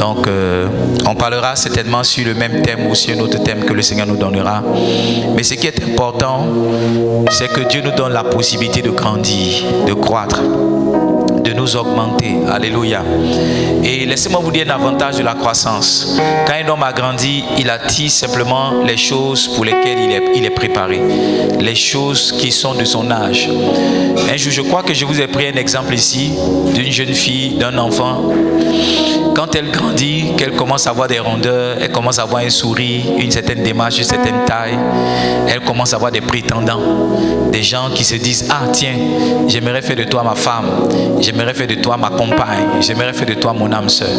Donc, on parlera certainement sur le même thème ou sur un autre thème que le Seigneur nous donnera. Mais ce qui est important, c'est que Dieu nous donne la possibilité de grandir, de croître, de nous augmenter. Alléluia. Et laissez-moi vous dire un avantage de la croissance. Quand un homme a grandi, il attire simplement les choses pour lesquelles il est préparé. Les choses qui sont de son âge. Un jour, je crois que je vous ai pris un exemple ici d'une jeune fille, d'un enfant. Quand elle grandit, qu'elle commence à avoir des rondeurs, elle commence à avoir un sourire, une certaine démarche, une certaine taille, elle commence à avoir des prétendants, des gens qui se disent: ah tiens, j'aimerais faire de toi ma femme, j'aimerais faire de toi ma compagne, j'aimerais faire de toi mon âme sœur.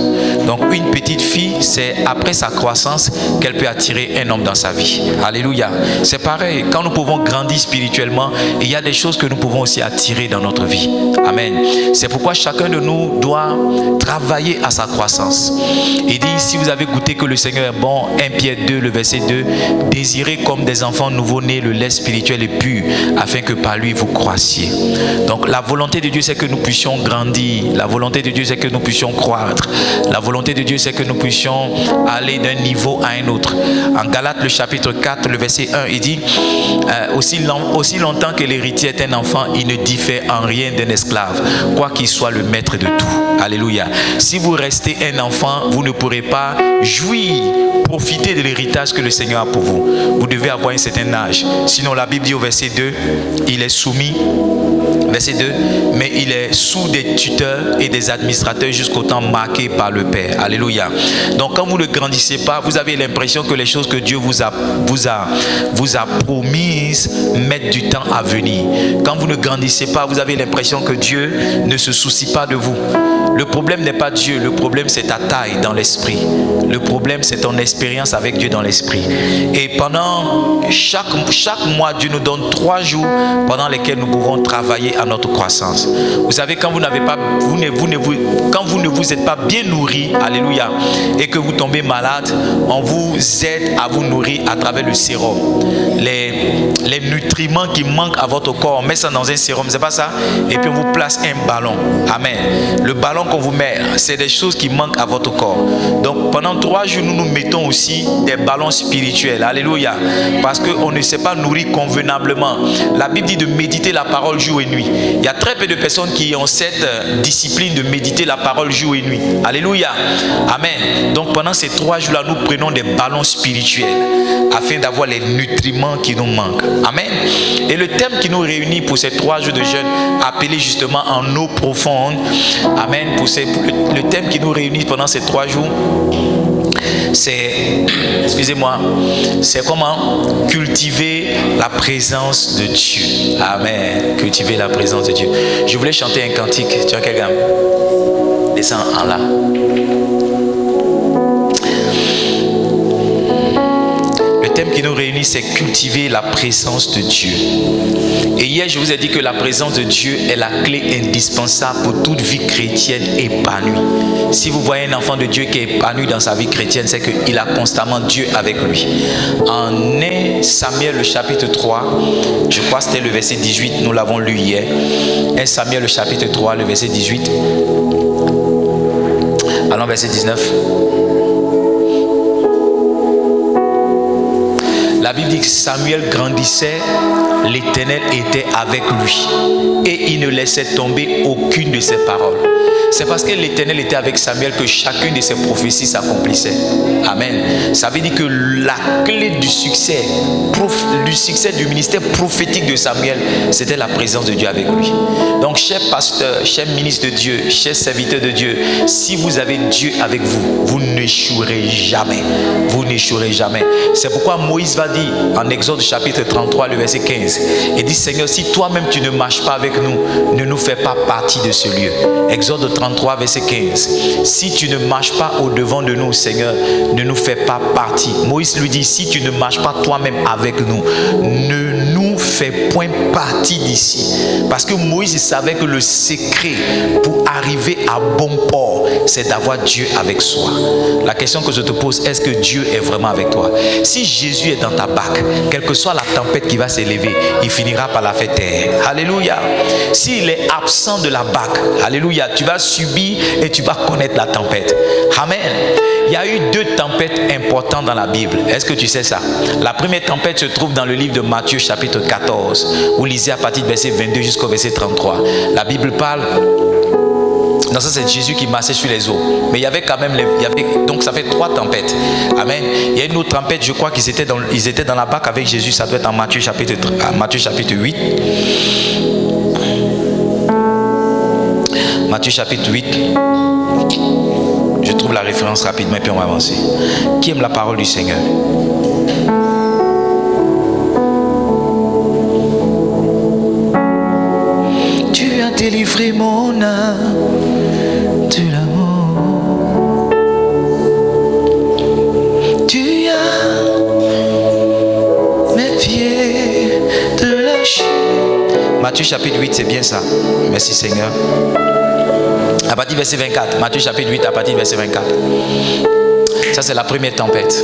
Donc une petite fille, c'est après sa croissance qu'elle peut attirer un homme dans sa vie. Alléluia. C'est pareil, quand nous pouvons grandir spirituellement, il y a des choses que nous pouvons aussi attirer dans notre vie. Amen. C'est pourquoi chacun de nous doit travailler à sa croissance. Il dit: si vous avez goûté que le Seigneur est bon, 1 Pierre 2, le verset 2, désirez comme des enfants nouveau-nés le lait spirituel et pur, afin que par lui vous croissiez. Donc la volonté de Dieu, c'est que nous puissions grandir. La volonté de Dieu, c'est que nous puissions croître. La volonté de Dieu, c'est que nous puissions aller d'un niveau à un autre. En Galates, le chapitre 4, le verset 1, il dit: aussi longtemps que l'héritier est un enfant, il ne diffère en rien d'un esclave, quoi qu'il soit le maître de tout. Alléluia. Si vous restez un enfant, vous ne pourrez pas jouir, profiter de l'héritage que le Seigneur a pour vous. Vous devez avoir un certain âge. Sinon, la Bible dit au verset 2, il est soumis, verset 2, mais il est sous des tuteurs et des administrateurs jusqu'au temps marqué par le Père. Alléluia. Donc, quand vous ne grandissez pas, vous avez l'impression que les choses que Dieu vous a promises mettent du temps à venir. Quand vous ne grandissez pas, vous avez l'impression que Dieu ne se soucie pas de vous. Le problème n'est pas Dieu, le problème c'est ta taille dans l'esprit. Le problème c'est ton expérience avec Dieu dans l'esprit. Et pendant chaque mois, Dieu nous donne 3 jours pendant lesquels nous pouvons travailler à notre croissance. Vous savez, quand vous ne vous êtes pas bien nourri, alléluia, et que vous tombez malade, on vous aide à vous nourrir à travers le sérum. Les nutriments qui manquent à votre corps, on met ça dans un sérum, c'est pas ça? Et puis on vous place un ballon. Amen. Le ballon qu'on vous met, c'est des choses qui manquent à votre corps. Donc pendant 3 jours, nous mettons aussi des ballons spirituels. Alléluia. Parce qu'on ne sait pas nourrir convenablement. La Bible dit de méditer la parole jour et nuit. Il y a très peu de personnes qui ont cette discipline de méditer la parole jour et nuit. Alléluia. Amen. Donc pendant ces 3 jours-là, nous prenons des ballons spirituels afin d'avoir les nutriments qui nous manquent. Amen. Et le thème qui nous réunit pour ces 3 jours de jeûne, appelé justement en eau profonde. Amen. Le thème qui nous réunit pendant ces 3 jours, c'est comment cultiver la présence de Dieu. Amen. Cultiver la présence de Dieu. Je voulais chanter un cantique. Tu as quelle gamme? Descends en là. Le thème qui nous réunit, c'est cultiver la présence de Dieu. Et hier, je vous ai dit que la présence de Dieu est la clé indispensable pour toute vie chrétienne épanouie. Si vous voyez un enfant de Dieu qui est épanoui dans sa vie chrétienne, c'est qu'il a constamment Dieu avec lui. En 1 Samuel, le chapitre 3, je crois que c'était le verset 18, nous l'avons lu hier. 1 Samuel, le chapitre 3, le verset 18. Allons, verset 19. La Bible dit que Samuel grandissait, l'Éternel était avec lui et il ne laissait tomber aucune de ses paroles. C'est parce que l'Éternel était avec Samuel que chacune de ses prophéties s'accomplissait. Amen. Ça veut dire que la clé du succès du ministère prophétique de Samuel, c'était la présence de Dieu avec lui. Donc, cher pasteur, cher ministre de Dieu, cher serviteur de Dieu, si vous avez Dieu avec vous, vous n'échouerez jamais. Vous n'échouerez jamais. C'est pourquoi Moïse va dire en Exode chapitre 33, le verset 15, il dit: Seigneur, si toi-même tu ne marches pas avec nous, ne nous fais pas partie de ce lieu. Exode 33, verset 15. Si tu ne marches pas au-devant de nous, Seigneur, ne nous fais pas partie. Moïse lui dit: si tu ne marches pas toi-même avec nous, ne nous fais point partie d'ici. Parce que Moïse savait que le secret pour arriver à bon port, c'est d'avoir Dieu avec soi. La question que je te pose, est-ce que Dieu est vraiment avec toi? Si Jésus est dans ta barque, quelle que soit la tempête qui va s'élever, il finira par la faire taire. Alléluia. S'il est absent de la barque, alléluia, tu vas subir et tu vas connaître la tempête. Amen. Il y a eu 2 tempêtes importantes dans la Bible. Est-ce que tu sais ça? La première tempête se trouve dans le livre de Matthieu chapitre 14. Vous lisez à partir du verset 22 jusqu'au verset 33. La Bible parle... Non, ça c'est Jésus qui marchait sur les eaux. Mais il y avait quand même... donc ça fait 3 tempêtes. Amen. Il y a une autre tempête, je crois qu'ils étaient dans la barque avec Jésus. Ça doit être en Matthieu chapitre 8. Matthieu chapitre 8. Je trouve la référence rapidement et puis on va avancer. Qui aime la parole du Seigneur? Tu as délivré mon âme de l'amour. Tu as mes pieds de la chute. Matthieu chapitre 8, c'est bien ça. Merci Seigneur. À partir du verset 24. Matthieu chapitre 8, à partir du verset 24. Ça c'est la première tempête.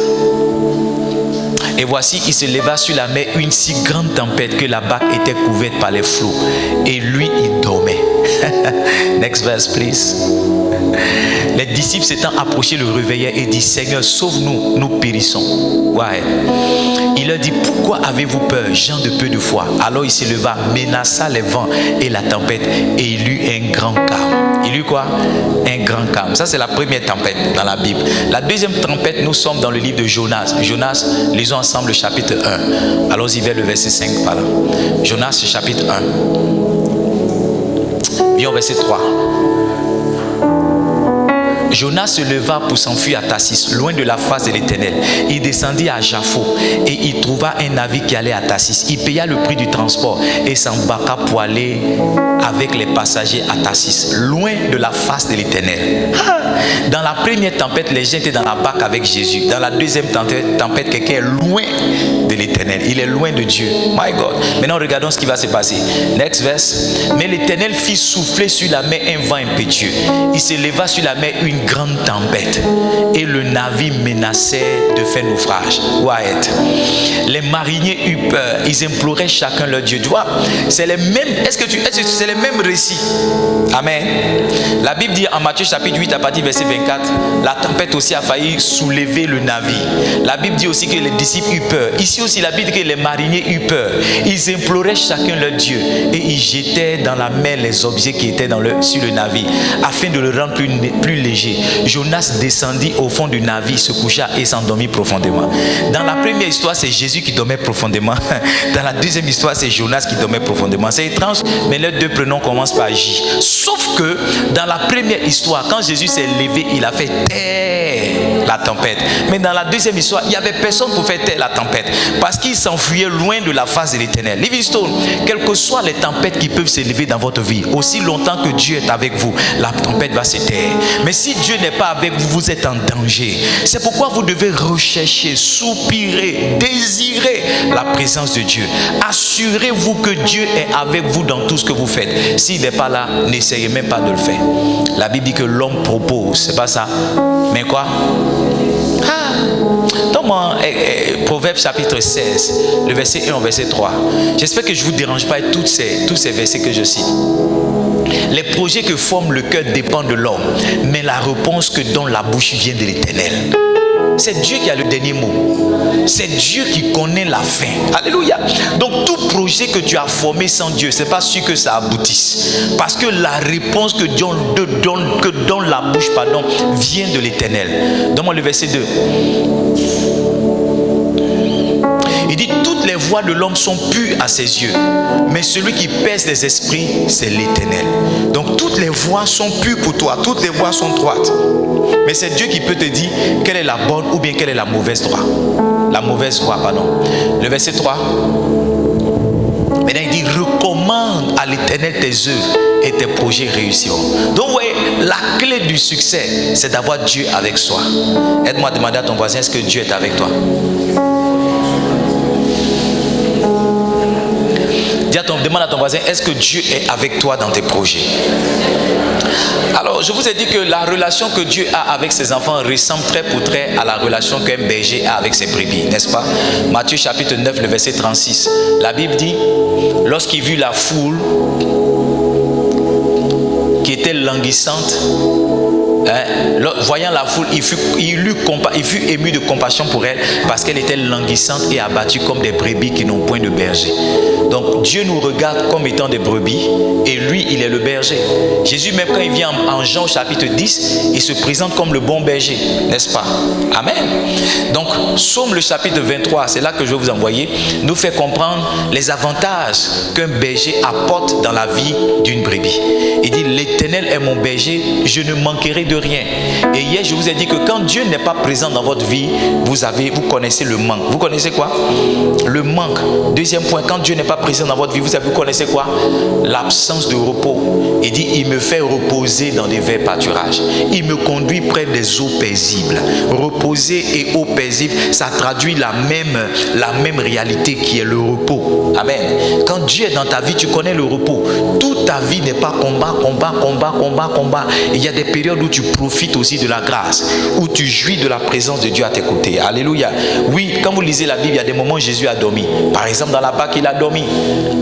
Et voici, il se leva sur la mer une si grande tempête que la barque était couverte par les flots. Et lui, il dormait. Next verse, please. Les disciples s'étant approchés le réveillaient et dit: Seigneur, sauve-nous, nous périssons. Ouais. Il leur dit: pourquoi avez-vous peur, gens de peu de foi? Alors il se leva, menaça les vents et la tempête, et il eut un grand calme. Il eut quoi? Un grand calme. Ça c'est la première tempête dans la Bible. La deuxième tempête, nous sommes dans le livre de Jonas. Jonas, lisons ensemble le chapitre 1. Allons-y vers le verset 5 par là. Jonas chapitre 1. Viens au verset 3. Jonas se leva pour s'enfuir à Tarsis, loin de la face de l'Éternel. Il descendit à Jaffo et il trouva un navire qui allait à Tarsis. Il paya le prix du transport et s'embarqua pour aller avec les passagers à Tarsis, loin de la face de l'Éternel. Dans la première tempête, les gens étaient dans la barque avec Jésus. Dans la deuxième tempête, quelqu'un est loin de l'Éternel. Il est loin de Dieu. My God. Maintenant, regardons ce qui va se passer. Next verse. Mais l'Éternel fit souffler sur la mer un vent impétueux. Il se leva sur la mer une grande tempête et le navire menaçait de faire naufrage. Wyatt. Les mariniers eurent peur. Ils imploraient chacun leur Dieu. Tu vois, c'est les mêmes. Est-ce que c'est les mêmes récits? Amen. La Bible dit en Matthieu chapitre 8 à partir du verset 24, la tempête aussi a failli soulever le navire. La Bible dit aussi que les disciples eurent peur. Ici aussi la Bible dit que les mariniers eurent peur. Ils imploraient chacun leur Dieu et ils jetaient dans la mer les objets qui étaient sur le navire afin de le rendre plus léger. Jonas descendit au fond du navire, se coucha et s'endormit profondément. Dans la première histoire, c'est Jésus qui dormait profondément. Dans la deuxième histoire, c'est Jonas qui dormait profondément. C'est étrange, mais les deux prénoms commencent par J. Sauf que dans la première histoire, quand Jésus s'est levé, il a fait taire la tempête. Mais dans la deuxième histoire, il n'y avait personne pour faire taire la tempête parce qu'il s'enfuyait loin de la face de l'Éternel. Livingstone, quelles que soient les tempêtes qui peuvent s'élever dans votre vie, aussi longtemps que Dieu est avec vous, la tempête va se taire. Mais si Dieu n'est pas avec vous, vous êtes en danger. C'est pourquoi vous devez rechercher, soupirer, désirer la présence de Dieu. Assurez-vous que Dieu est avec vous dans tout ce que vous faites. S'il n'est pas là, n'essayez même pas de le faire. La Bible dit que l'homme propose, c'est pas ça. Mais quoi? Donne-moi Proverbe chapitre 16, le verset 1 au verset 3. J'espère que je ne vous dérange pas avec tous ces versets que je cite. Les projets que forme le cœur dépendent de l'homme, mais la réponse que donne la bouche vient de l'Éternel. C'est Dieu qui a le dernier mot. C'est Dieu qui connaît la fin. Alléluia. Donc tout projet que tu as formé sans Dieu, c'est pas sûr que ça aboutisse. Parce que la réponse que donne la bouche vient de l'Éternel. Donne-moi le verset 2. Il dit: toutes les voies de l'homme sont pures à ses yeux, mais celui qui pèse les esprits, c'est l'Éternel. Donc toutes les voies sont pures pour toi, toutes les voies sont droites. Mais c'est Dieu qui peut te dire quelle est la bonne ou bien quelle est la mauvaise voie. La mauvaise voie, pardon. Le verset 3. Maintenant il dit: recommande à l'Éternel tes œuvres et tes projets réussiront. Donc vous voyez, la clé du succès, c'est d'avoir Dieu avec soi. Aide-moi à demander à ton voisin: est-ce que Dieu est avec toi? Demande à ton voisin: est-ce que Dieu est avec toi dans tes projets? Alors, je vous ai dit que la relation que Dieu a avec ses enfants ressemble très pour trait à la relation qu'un berger a avec ses brebis, n'est-ce pas? Matthieu chapitre 9, le verset 36. La Bible dit: lorsqu'il vit la foule qui était languissante, voyant la foule, il fut ému de compassion pour elle parce qu'elle était languissante et abattue comme des brebis qui n'ont point de berger. Donc Dieu nous regarde comme étant des brebis et lui, il est le berger. Jésus, même quand il vient en Jean chapitre 10, il se présente comme le bon berger, n'est-ce pas? Amen. Donc Psaume le chapitre 23, c'est là que je vais vous envoyer, nous fait comprendre les avantages qu'un berger apporte dans la vie d'une brebis. Il dit, l'Éternel est mon berger, je ne manquerai de rien. Et hier, je vous ai dit que quand Dieu n'est pas présent dans votre vie, vous connaissez le manque. Vous connaissez quoi? Le manque. Deuxième point, quand Dieu n'est pas présent dans votre vie, vous connaissez quoi? L'absence de repos. Il dit, il me fait reposer dans des verts pâturages. Il me conduit près des eaux paisibles. Reposer et eaux paisibles, ça traduit la même réalité qui est le repos. Amen. Quand Dieu est dans ta vie, tu connais le repos. Toute ta vie n'est pas combat. Il y a des périodes où tu profites aussi de la grâce, où tu jouis de la présence de Dieu à tes côtés. Alléluia. Oui, quand vous lisez la Bible, il y a des moments où Jésus a dormi. Par exemple, dans la Pâque, il a dormi.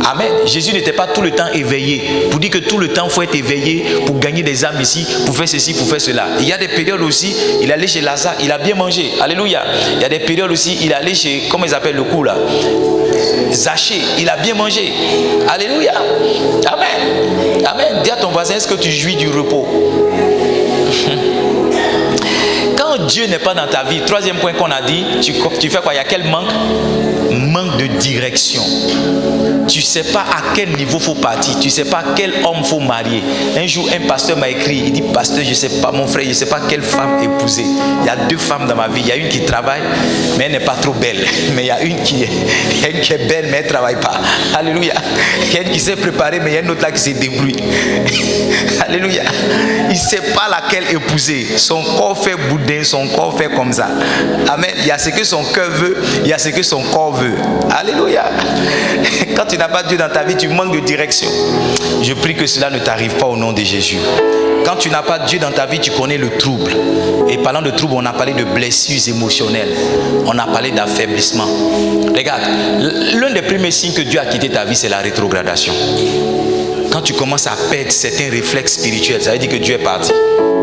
Amen. Jésus n'était pas tout le temps éveillé. Pour dire que tout le temps, il faut être éveillé pour gagner des âmes ici, pour faire ceci, pour faire cela. Il y a des périodes aussi, il allait chez Lazare, il a bien mangé. Alléluia. Il y a des périodes aussi, il allait chez, comment ils appellent le coup là? Zaché, il a bien mangé. Alléluia. Amen. Amen. Dis à ton voisin, est-ce que tu jouis du repos? Quand Dieu n'est pas dans ta vie, troisième point qu'on a dit, tu fais quoi? Il y a quel manque? Manque de direction. Tu ne sais pas à quel niveau il faut partir. Tu ne sais pas quel homme il faut marier. Un jour, un pasteur m'a écrit. Il dit, pasteur, je ne sais pas, mon frère, je ne sais pas quelle femme épouser. Il y a 2 femmes dans ma vie. Il y a une qui travaille, mais elle n'est pas trop belle. Mais il y a une qui est belle, mais elle ne travaille pas. Alléluia. Il y a une qui s'est préparée, mais il y a une autre là qui s'est débrouillée. Alléluia. Il ne sait pas laquelle épouser. Son corps fait boudin, son corps fait comme ça. Amen. Il y a ce que son cœur veut, il y a ce que son corps veut. Alléluia. Quand tu n'as pas Dieu dans ta vie, tu manques de direction. Je prie que cela ne t'arrive pas au nom de Jésus. Quand tu n'as pas Dieu dans ta vie, tu connais le trouble. Et parlant de trouble, on a parlé de blessures émotionnelles. On a parlé d'affaiblissement. Regarde, l'un des premiers signes que Dieu a quitté ta vie, c'est la rétrogradation. Quand tu commences à perdre certains réflexes spirituels, ça veut dire que Dieu est parti.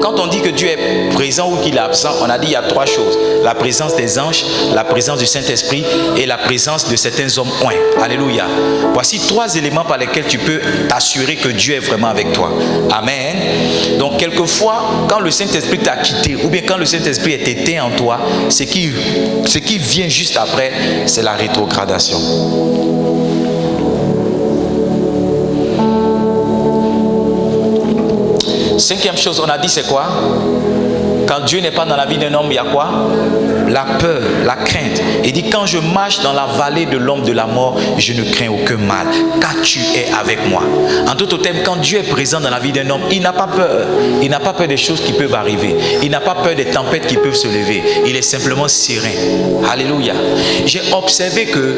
Quand on dit que Dieu est présent ou qu'il est absent, on a dit il y a 3 choses. La présence des anges, la présence du Saint-Esprit et la présence de certains hommes oints. Alléluia. Voici 3 éléments par lesquels tu peux t'assurer que Dieu est vraiment avec toi. Amen. Donc quelquefois, quand le Saint-Esprit t'a quitté ou bien quand le Saint-Esprit est éteint en toi, ce qui vient juste après, c'est la rétrogradation. Cinquième chose, on a dit c'est quoi? Quand Dieu n'est pas dans la vie d'un homme, il y a quoi? La peur, la crainte. Il dit, quand je marche dans la vallée de l'ombre de la mort, je ne crains aucun mal, car tu es avec moi. En d'autres termes, quand Dieu est présent dans la vie d'un homme, il n'a pas peur. Il n'a pas peur des choses qui peuvent arriver. Il n'a pas peur des tempêtes qui peuvent se lever. Il est simplement serein. Alléluia. J'ai observé que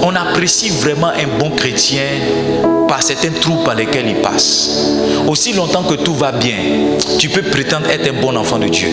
on apprécie vraiment un bon chrétien par certains trous par lesquels il passe. Aussi longtemps que tout va bien, tu peux prétendre être un bon enfant de Dieu.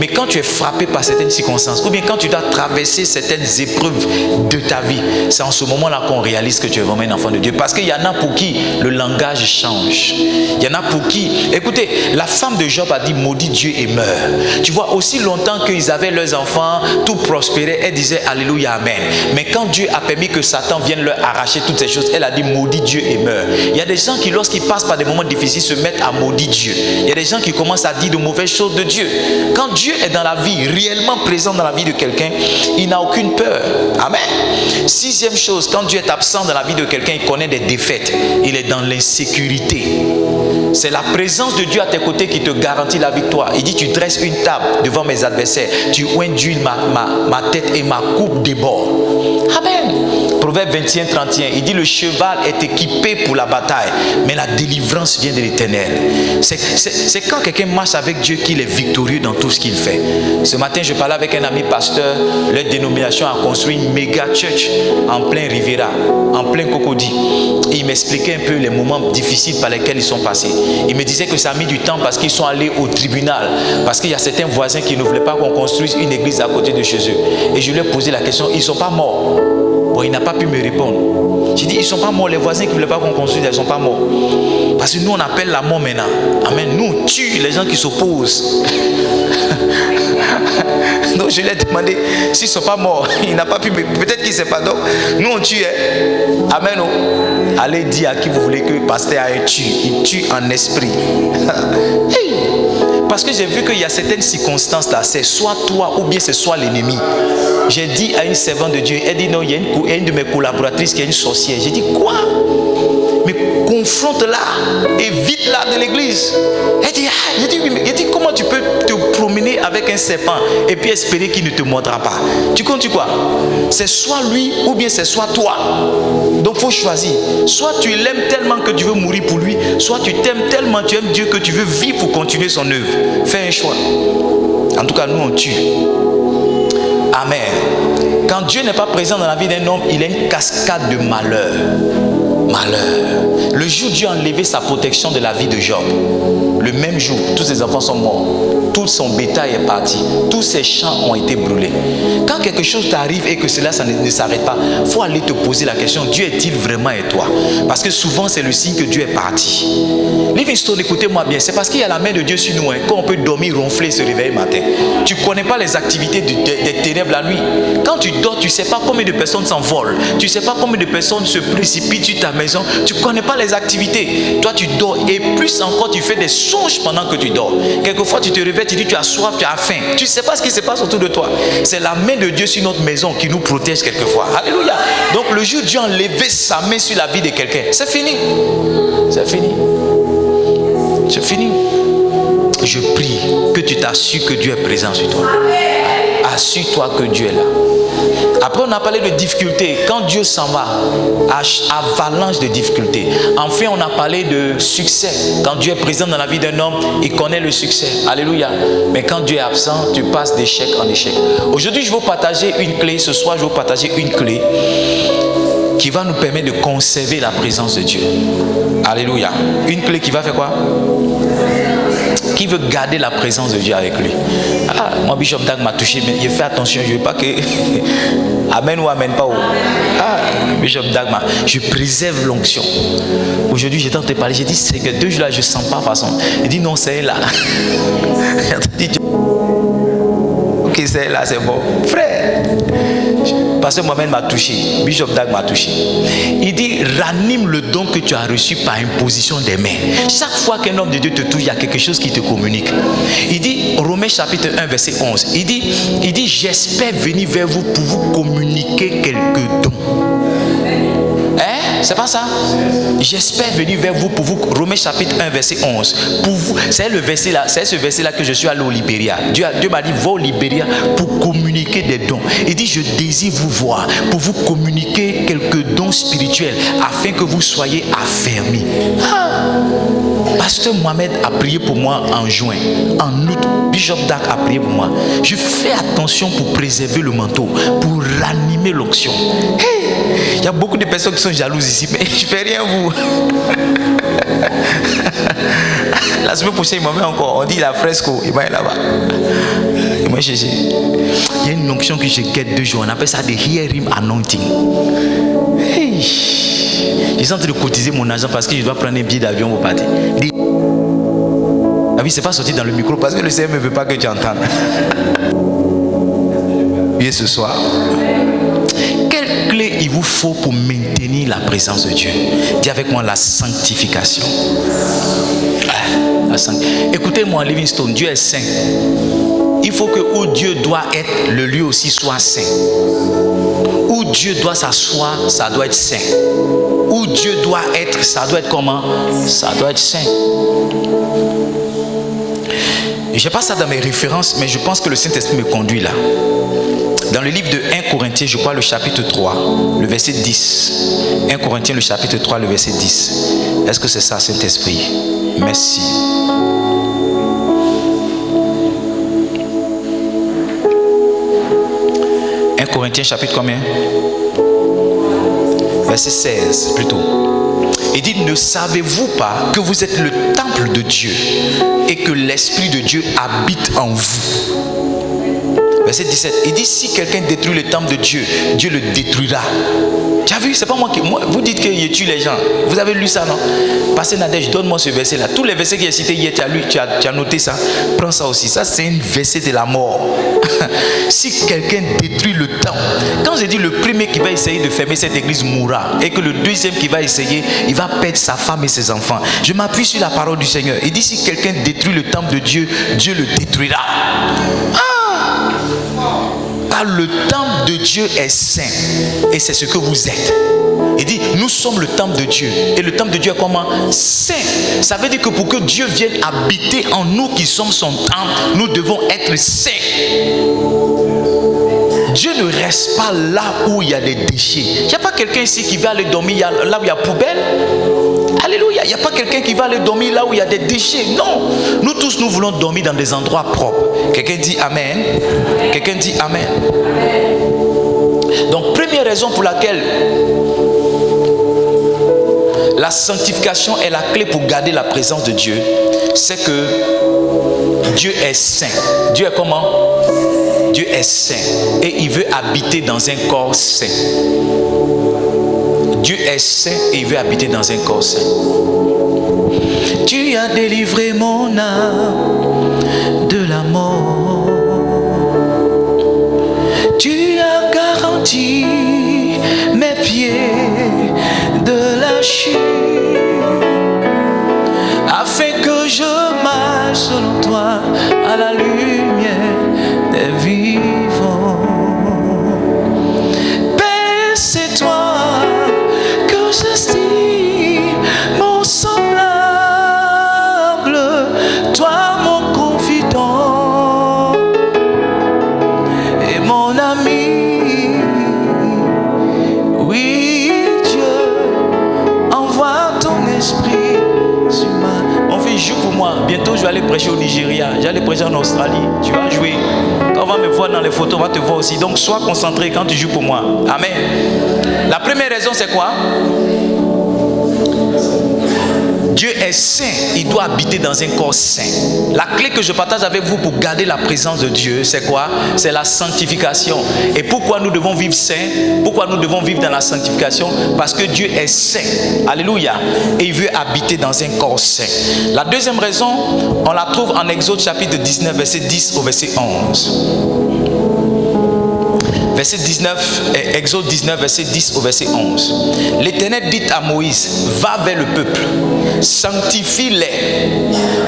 Mais quand tu es frappé par certaines circonstances, ou bien quand tu dois traverser certaines épreuves de ta vie, c'est en ce moment-là qu'on réalise que tu es vraiment un enfant de Dieu. Parce qu'il y en a pour qui le langage change. Il y en a pour qui... Écoutez, la femme de Job a dit, maudit Dieu et meurt. Tu vois, aussi longtemps qu'ils avaient leurs enfants, tout prospérait, elle disait, alléluia, amen. Mais quand Dieu a permis que Satan vienne leur arracher toutes ces choses, elle a dit, maudit Dieu et meurt. Il y a des gens qui, lorsqu'ils passent par des moments difficiles, se mettent à maudire Dieu. Il y a des gens qui commencent à dire de mauvaises choses de Dieu. Quand Dieu est dans la vie, réellement présent dans la vie de quelqu'un, il n'a aucune peur. Amen. 6e chose, quand Dieu est absent dans la vie de quelqu'un, il connaît des défaites. Il est dans l'insécurité. C'est la présence de Dieu à tes côtés qui te garantit la victoire. Il dit, tu dresses une table devant mes adversaires. Tu oins d'huile ma tête et ma coupe déborde. Amen. Proverbe 21, 31, il dit, le cheval est équipé pour la bataille, mais la délivrance vient de l'Éternel. C'est quand quelqu'un marche avec Dieu qu'il est victorieux dans tout ce qu'il fait. Ce matin, je parlais avec un ami pasteur. Leur dénomination a construit une méga church en plein Riviera, en plein Cocody. Et il m'expliquait un peu les moments difficiles par lesquels ils sont passés. Il me disait que ça a mis du temps parce qu'ils sont allés au tribunal, parce qu'il y a certains voisins qui ne voulaient pas qu'on construise une église à côté de chez eux. Et je lui ai posé la question, ils ne sont pas morts. Bon, il n'a pas pu me répondre. J'ai dit, ils ne sont pas morts. Les voisins qui ne voulaient pas qu'on construise, ils ne sont pas morts. Parce que nous, on appelle la mort maintenant. Amen. Nous, on tue les gens qui s'opposent. Donc, je lui ai demandé s'ils ne sont pas morts. Il n'a pas pu me... Peut-être qu'il ne sait pas. Donc, nous, on tue. Amen. Allez dire à qui vous voulez que le pasteur a un tue. Il tue en esprit. Hey. Parce que j'ai vu qu'il y a certaines circonstances là, c'est soit toi ou bien c'est soit l'ennemi. J'ai dit à une servante de Dieu, elle dit non, il y a une de mes collaboratrices qui est une sorcière. J'ai dit quoi? Mais confronte-la, évite-la de l'église. Elle dit, j'ai dit comment tu peux te promener avec un serpent et puis espérer qu'il ne te mordra pas? Tu comptes quoi? C'est soit lui ou bien c'est soit toi. Donc il faut choisir. Soit tu l'aimes tellement que tu veux mourir pour lui, soit tu t'aimes tellement, tu aimes Dieu que tu veux vivre pour continuer son œuvre. Fais un choix. En tout cas, nous on tue. Amen. Quand Dieu n'est pas présent dans la vie d'un homme, il a une cascade de malheur. Malheur. Le jour où Dieu a enlevé sa protection de la vie de Job, le même jour, tous ses enfants sont morts. Tout son bétail est parti. Tous ses champs ont été brûlés. Quand quelque chose t'arrive et que cela ça ne s'arrête pas, il faut aller te poser la question, Dieu est-il vraiment et toi? Parce que souvent c'est le signe que Dieu est parti. Livingstone, écoutez-moi bien, c'est parce qu'il y a la main de Dieu sur nous, qu'on peut dormir, ronfler, se réveiller matin. Tu ne connais pas les activités des ténèbres la nuit. Quand tu dors, tu ne sais pas combien de personnes s'envolent. Tu ne sais pas combien de personnes se précipitent sur ta maison. Tu ne connais pas les activités. Toi, tu dors et plus encore, tu fais des songes pendant que tu dors. Quelquefois, tu te réveilles, tu dis tu as soif, tu as faim. Tu ne sais pas ce qui se passe autour de toi. C'est la main de Dieu sur notre maison qui nous protège quelquefois. Alléluia. Donc, le jour où Dieu a enlevé sa main sur la vie de quelqu'un, c'est fini. C'est fini. C'est fini. Je prie que tu t'assures que Dieu est présent sur toi. Assure-toi que Dieu est là. Après, on a parlé de difficultés. Quand Dieu s'en va, avalanche de difficultés. Enfin, on a parlé de succès. Quand Dieu est présent dans la vie d'un homme, il connaît le succès. Alléluia. Mais quand Dieu est absent, tu passes d'échec en échec. Aujourd'hui, je vais vous partager une clé. Ce soir, je vais vous partager une clé qui va nous permettre de conserver la présence de Dieu. Alléluia. Une clé qui va faire quoi? Qui veut garder la présence de Dieu avec lui? Ah, moi, Bishop Dag m'a touché, mais il fait attention, je ne veux pas que... Amen ou amen pas. Ah, Bishop Dag je préserve l'onction. Aujourd'hui, j'étais en train de parler, j'ai dit, c'est que 2 jours là, je ne sens pas façon. Il dit, non, c'est là. Ok, c'est là, c'est bon. Frère, Pasteur Mohamed m'a touché, Bishop Dag m'a touché. Il dit, ranime le don que tu as reçu par imposition des mains. Chaque fois qu'un homme de Dieu te touche, il y a quelque chose qui te communique. Il dit, Romains chapitre 1 verset 11, il dit, j'espère venir vers vous pour vous communiquer quelques dons. Hein? C'est pas ça? J'espère venir vers vous pour vous. Romains chapitre 1 verset 11. Pour vous, c'est le verset là, c'est ce verset là que je suis allé au Libéria. Dieu m'a dit, va au Libéria pour communiquer des dons. Il dit, je désire vous voir pour vous communiquer quelques dons spirituels afin que vous soyez affermis. Pasteur Mohamed a prié pour moi en juin. En août, Bishop Dag a prié pour moi. Je fais attention pour préserver le manteau, pour ranimer l'onction. Il y a beaucoup de personnes qui sont jalouses ici, mais je ne fais rien vous. La semaine prochaine, il m'a mis encore. On dit la fresco, il va aller là-bas. Et moi, il y a une onction que je guette 2 jours. On appelle ça the hearing anointing. Hey. Je suis en train de cotiser mon argent parce que je dois prendre un billet d'avion pour partir. Ah oui, c'est pas sorti dans le micro parce que le Seigneur ne veut pas que tu entendes. Bien ce soir. Quelle clé il vous faut pour maintenir la présence de Dieu? Dis avec moi la sanctification. Écoutez-moi, Livingstone, Dieu est saint. Il faut que où Dieu doit être, le lieu aussi soit saint. Où Dieu doit s'asseoir, ça doit être saint. Où Dieu doit être, ça doit être comment? Ça doit être saint. Je n'ai pas ça dans mes références, mais je pense que le Saint-Esprit me conduit là. Dans le livre de 1 Corinthiens, je crois le chapitre 3, le verset 10. 1 Corinthiens, le chapitre 3, le verset 10. Est-ce que c'est ça, Saint-Esprit? Merci. Corinthiens chapitre combien? Verset 16 plutôt. Il dit, ne savez-vous pas que vous êtes le temple de Dieu et que l'Esprit de Dieu habite en vous? verset 17. Il dit, si quelqu'un détruit le temple de Dieu, Dieu le détruira. Tu as vu, c'est pas moi qui... vous dites que je tue les gens. Vous avez lu ça, non? Pasteur Nadège, donne-moi ce verset-là. Tous les versets qu'il a cités hier, tu as noté ça. Prends ça aussi. Ça, c'est un verset de la mort. Si quelqu'un détruit le temple, quand je dis le premier qui va essayer de fermer cette église mourra, et que le deuxième qui va essayer, il va perdre sa femme et ses enfants. Je m'appuie sur la parole du Seigneur. Il dit, si quelqu'un détruit le temple de Dieu, Dieu le détruira. Car le temple de Dieu est saint, et c'est ce que vous êtes. Il dit, nous sommes le temple de Dieu. Et le temple de Dieu est comment? Saint. Ça veut dire que pour que Dieu vienne habiter en nous qui sommes son temple, nous devons être saints. Dieu ne reste pas là où il y a des déchets. Il n'y a pas quelqu'un ici qui va aller dormir là où il y a poubelle. Alléluia. Il n'y a pas quelqu'un qui va aller dormir là où il y a des déchets. Non. Nous tous, nous voulons dormir dans des endroits propres. Quelqu'un dit Amen. Quelqu'un dit Amen. Donc, première raison pour laquelle la sanctification est la clé pour garder la présence de Dieu, c'est que Dieu est saint. Dieu est comment? Dieu est saint et il veut habiter dans un corps saint. Dieu est saint et il veut habiter dans un corps saint. Tu as délivré mon âme de la mort. Tu as garanti mes pieds de la chute, afin que je marche selon toi à la lumière des vivants. Père, c'est toi que j'estime mon semblable, toi mon confident et mon ami. Oui, Dieu, envoie ton esprit sur ma... Mon fils, joue pour moi. Bientôt, je vais aller prêcher au Nigeria. J'allais prêcher en Australie. Tu vas jouer. Quand on va me voir dans les photos, on va te voir aussi. Donc, sois concentré quand tu joues pour moi. Amen. La première raison, c'est quoi? Dieu est saint, il doit habiter dans un corps saint. La clé que je partage avec vous pour garder la présence de Dieu, c'est quoi? C'est la sanctification. Et pourquoi nous devons vivre saint? Pourquoi nous devons vivre dans la sanctification? Parce que Dieu est saint. Alléluia. Et il veut habiter dans un corps saint. La deuxième raison, on la trouve en Exode chapitre 19, verset 10 au verset 11. Verset 19, Exode 19, verset 10 au verset 11. L'Éternel dit à Moïse, va vers le peuple, sanctifie-les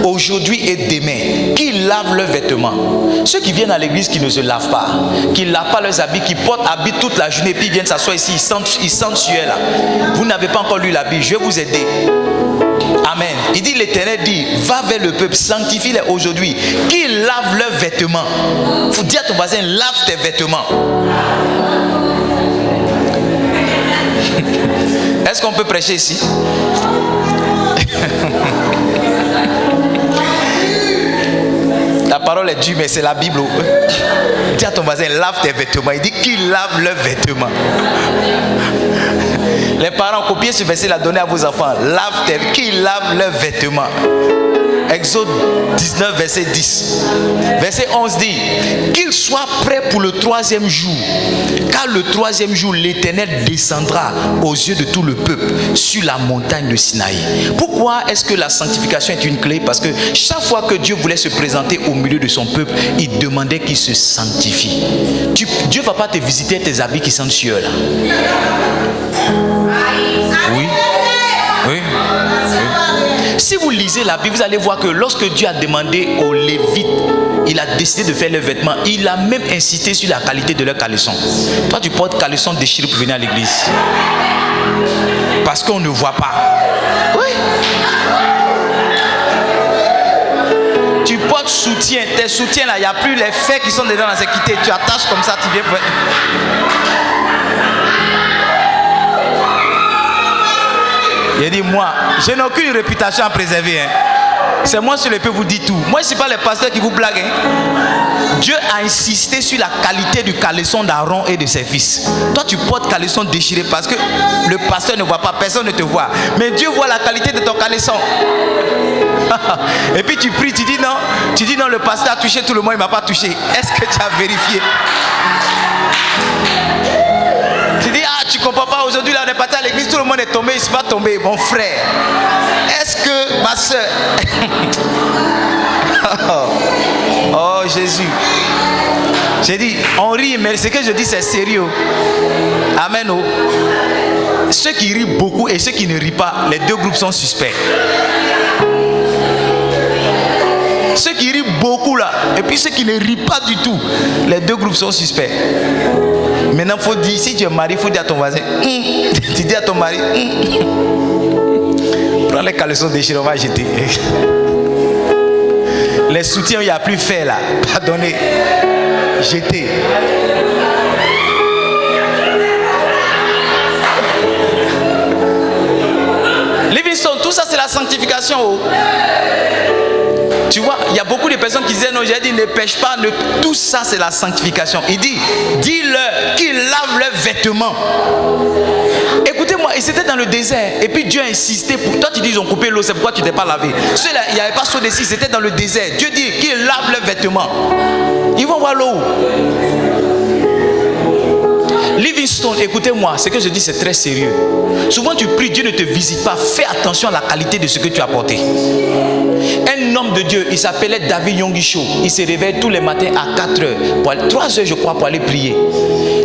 aujourd'hui et demain, qu'ils lavent leurs vêtements. Ceux qui viennent à l'église qui ne se lavent pas, qui ne lavent pas leurs habits, qui portent habits toute la journée, puis ils viennent s'asseoir ici, ils sentent suer là. Vous n'avez pas encore lu la Bible, je vais vous aider. Amen. Il dit, l'Éternel dit, va vers le peuple, sanctifie-les aujourd'hui, qu'ils lavent leurs vêtements. Il faut dire à ton voisin, lave tes vêtements. Est-ce qu'on peut prêcher ici? La parole est dure, mais c'est la Bible. Dis à ton voisin, lave tes vêtements. Il dit qu'ils lavent leurs vêtements. Les parents, copiez ce verset, la donnez à vos enfants. Qu'ils lavent leurs vêtements. Exode 19, verset 10. Verset 11 dit, qu'ils soient prêts pour le troisième jour. Car le troisième jour, l'Éternel descendra aux yeux de tout le peuple sur la montagne de Sinaï. Pourquoi est-ce que la sanctification est une clé? Parce que chaque fois que Dieu voulait se présenter au milieu de son peuple, il demandait qu'il se sanctifie. Dieu ne va pas te visiter tes habits qui sentent sueur là. Oui. Oui. Si vous lisez la Bible, vous allez voir que lorsque Dieu a demandé aux Lévites, il a décidé de faire leurs vêtements, il a même insisté sur la qualité de leurs caleçons. Toi, tu portes caleçons déchirés pour venir à l'église. Parce qu'on ne voit pas. Oui. Tu portes soutien, tes soutiens là, il n'y a plus les fers qui sont dedans dans ces quittés. Tu attaches comme ça, tu viens pour... Il dit, moi, je n'ai aucune réputation à préserver. Hein. C'est moi sur le peu vous dis tout. Moi, je ne suis pas le pasteur qui vous blague. Hein. Dieu a insisté sur la qualité du caleçon d'Aaron et de ses fils. Toi, tu portes caleçon déchiré parce que le pasteur ne voit pas, personne ne te voit. Mais Dieu voit la qualité de ton caleçon. Et puis tu pries, tu dis non, le pasteur a touché tout le monde, il ne m'a pas touché. Est-ce que tu as vérifié? Tu dis, tu ne comprends pas, aujourd'hui là on est parti à l'église, tout le monde est tombé, il ne s'est pas tombé. Mon frère, est-ce que ma soeur... Oh Jésus. J'ai dit, on rit, mais ce que je dis c'est sérieux. Amen. Oh. Ceux qui rient beaucoup et ceux qui ne rient pas, les deux groupes sont suspects. Ceux qui rient beaucoup là, et puis ceux qui ne rient pas du tout, les deux groupes sont suspects. Maintenant, il faut dire, si tu es marié, il faut dire à ton voisin, tu dis à ton mari, prends les caleçons déchirés, on va jeter. Les soutiens, il n'y a plus fait là. Pardonnez. Jeter. Livingstone, tout ça c'est la sanctification. Oh. Tu vois, il y a beaucoup de personnes qui disaient non, j'ai dit ne pêche pas, tout ça c'est la sanctification. Il dit, dis-leur qu'ils lavent leurs vêtements. Écoutez-moi, ils étaient dans le désert et puis Dieu a insisté pour toi. Tu dis ils ont coupé l'eau, c'est pourquoi tu t'es pas lavé. Ceux-là, il n'y avait pas saut d'ici, c'était dans le désert. Dieu dit qu'ils lavent leurs vêtements. Ils vont voir l'eau. Livingstone, écoutez-moi, ce que je dis c'est très sérieux. Souvent tu pries, Dieu ne te visite pas. Fais attention à la qualité de ce que tu as apporté. Un homme de Dieu, il s'appelait David Yongisho. Il se réveille tous les matins à 4 heures, 3 heures je crois, pour aller prier.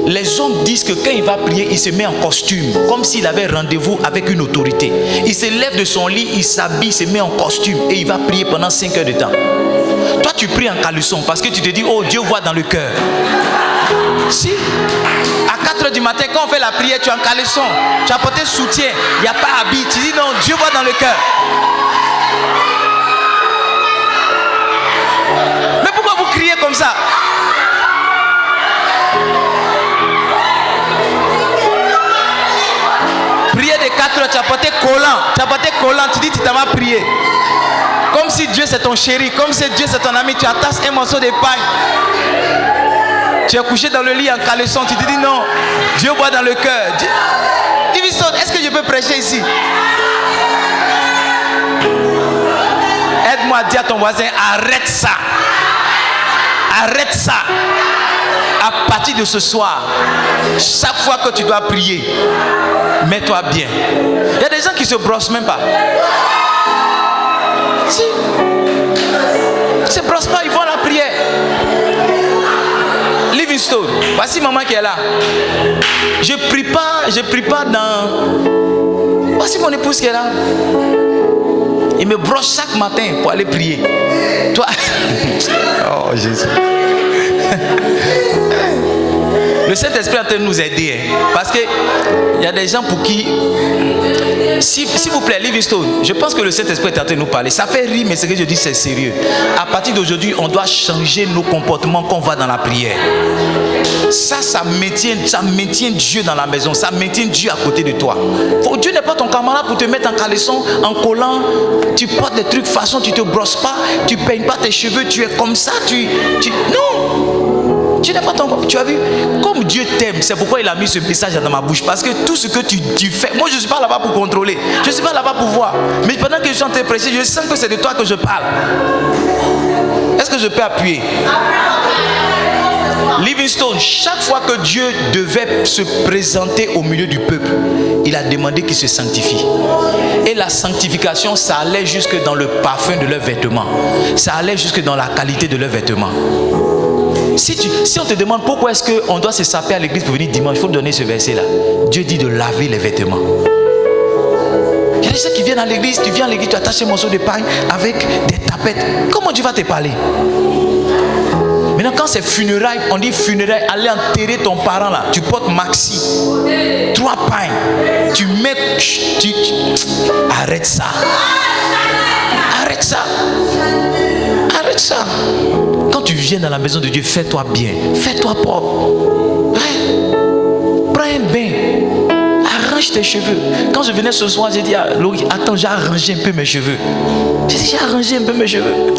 Les hommes disent que quand il va prier, il se met en costume, comme s'il avait rendez-vous avec une autorité. Il se lève de son lit, il s'habille, il se met en costume et il va prier pendant 5 heures de temps. Toi tu pries en caleçon parce que tu te dis, oh Dieu voit dans le cœur. Si à 4 heures du matin, quand on fait la prière, tu es en caleçon, tu as porté soutien, il n'y a pas habit, tu dis non, Dieu voit dans le cœur. Mais pourquoi vous criez comme ça? Prier de 4 heures, tu as porté collant, tu dis tu t'en vas prier. Comme si Dieu c'est ton chéri, comme si Dieu c'est ton ami, tu attaches un morceau de pain. Tu es couché dans le lit en caleçon, tu te dis non, Dieu voit dans le cœur. Livingstone, est-ce que je peux prêcher ici? Aide-moi à dire à ton voisin, arrête ça. Arrête ça. À partir de ce soir, chaque fois que tu dois prier, mets-toi bien. Il y a des gens qui ne se brossent même pas. Si. Ils ne se brossent pas, ils vont à la prière. Livingstone, voici maman qui est là. Je prie pas dans... Voici mon épouse qui est là. Il me brosse chaque matin pour aller prier. Toi... Oh Jésus. Le Saint-Esprit est en train de nous aider. Parce qu'il y a des gens pour qui... S'il vous plaît, Livingstone, je pense que le Saint-Esprit est en train de nous parler. Ça fait rire, mais ce que je dis, c'est sérieux. À partir d'aujourd'hui, on doit changer nos comportements quand on va dans la prière. Ça maintient Dieu dans la maison. Ça maintient Dieu à côté de toi. Dieu n'est pas ton camarade pour te mettre en caleçon, en collant. Tu portes des trucs façon, tu ne te brosses pas, tu ne peignes pas tes cheveux, tu es comme ça. Non! Tu n'es pas ton... Tu as vu? Comme Dieu t'aime, c'est pourquoi il a mis ce message dans ma bouche. Parce que tout ce que tu fais... Moi, je ne suis pas là-bas pour contrôler. Je ne suis pas là-bas pour voir. Mais pendant que je suis en train de prêcher, je sens que c'est de toi que je parle. Est-ce que je peux appuyer? Livingstone, chaque fois que Dieu devait se présenter au milieu du peuple, il a demandé qu'il se sanctifie. Et la sanctification, ça allait jusque dans le parfum de leurs vêtements. Ça allait jusque dans la qualité de leurs vêtements. Si on te demande pourquoi est-ce qu'on doit se saper à l'église pour venir dimanche, il faut donner ce verset-là. Dieu dit de laver les vêtements. Il y a des gens qui viennent à l'église, tu viens à l'église, tu attaches un morceau de pain avec des tapettes. Comment Dieu va te parler? Maintenant, quand c'est funérailles, on dit funérailles, aller enterrer ton parent là. Tu portes maxi, 3 pains. Tu mets. Arrête ça. Arrête ça. Arrête ça. Quand tu viens dans la maison de Dieu, fais-toi bien. Fais-toi propre. Ouais. Prends un bain. Arrange tes cheveux. Quand je venais ce soir, j'ai dit à Laurie, attends, j'ai arrangé un peu mes cheveux. J'ai dit, j'ai arrangé un peu mes cheveux.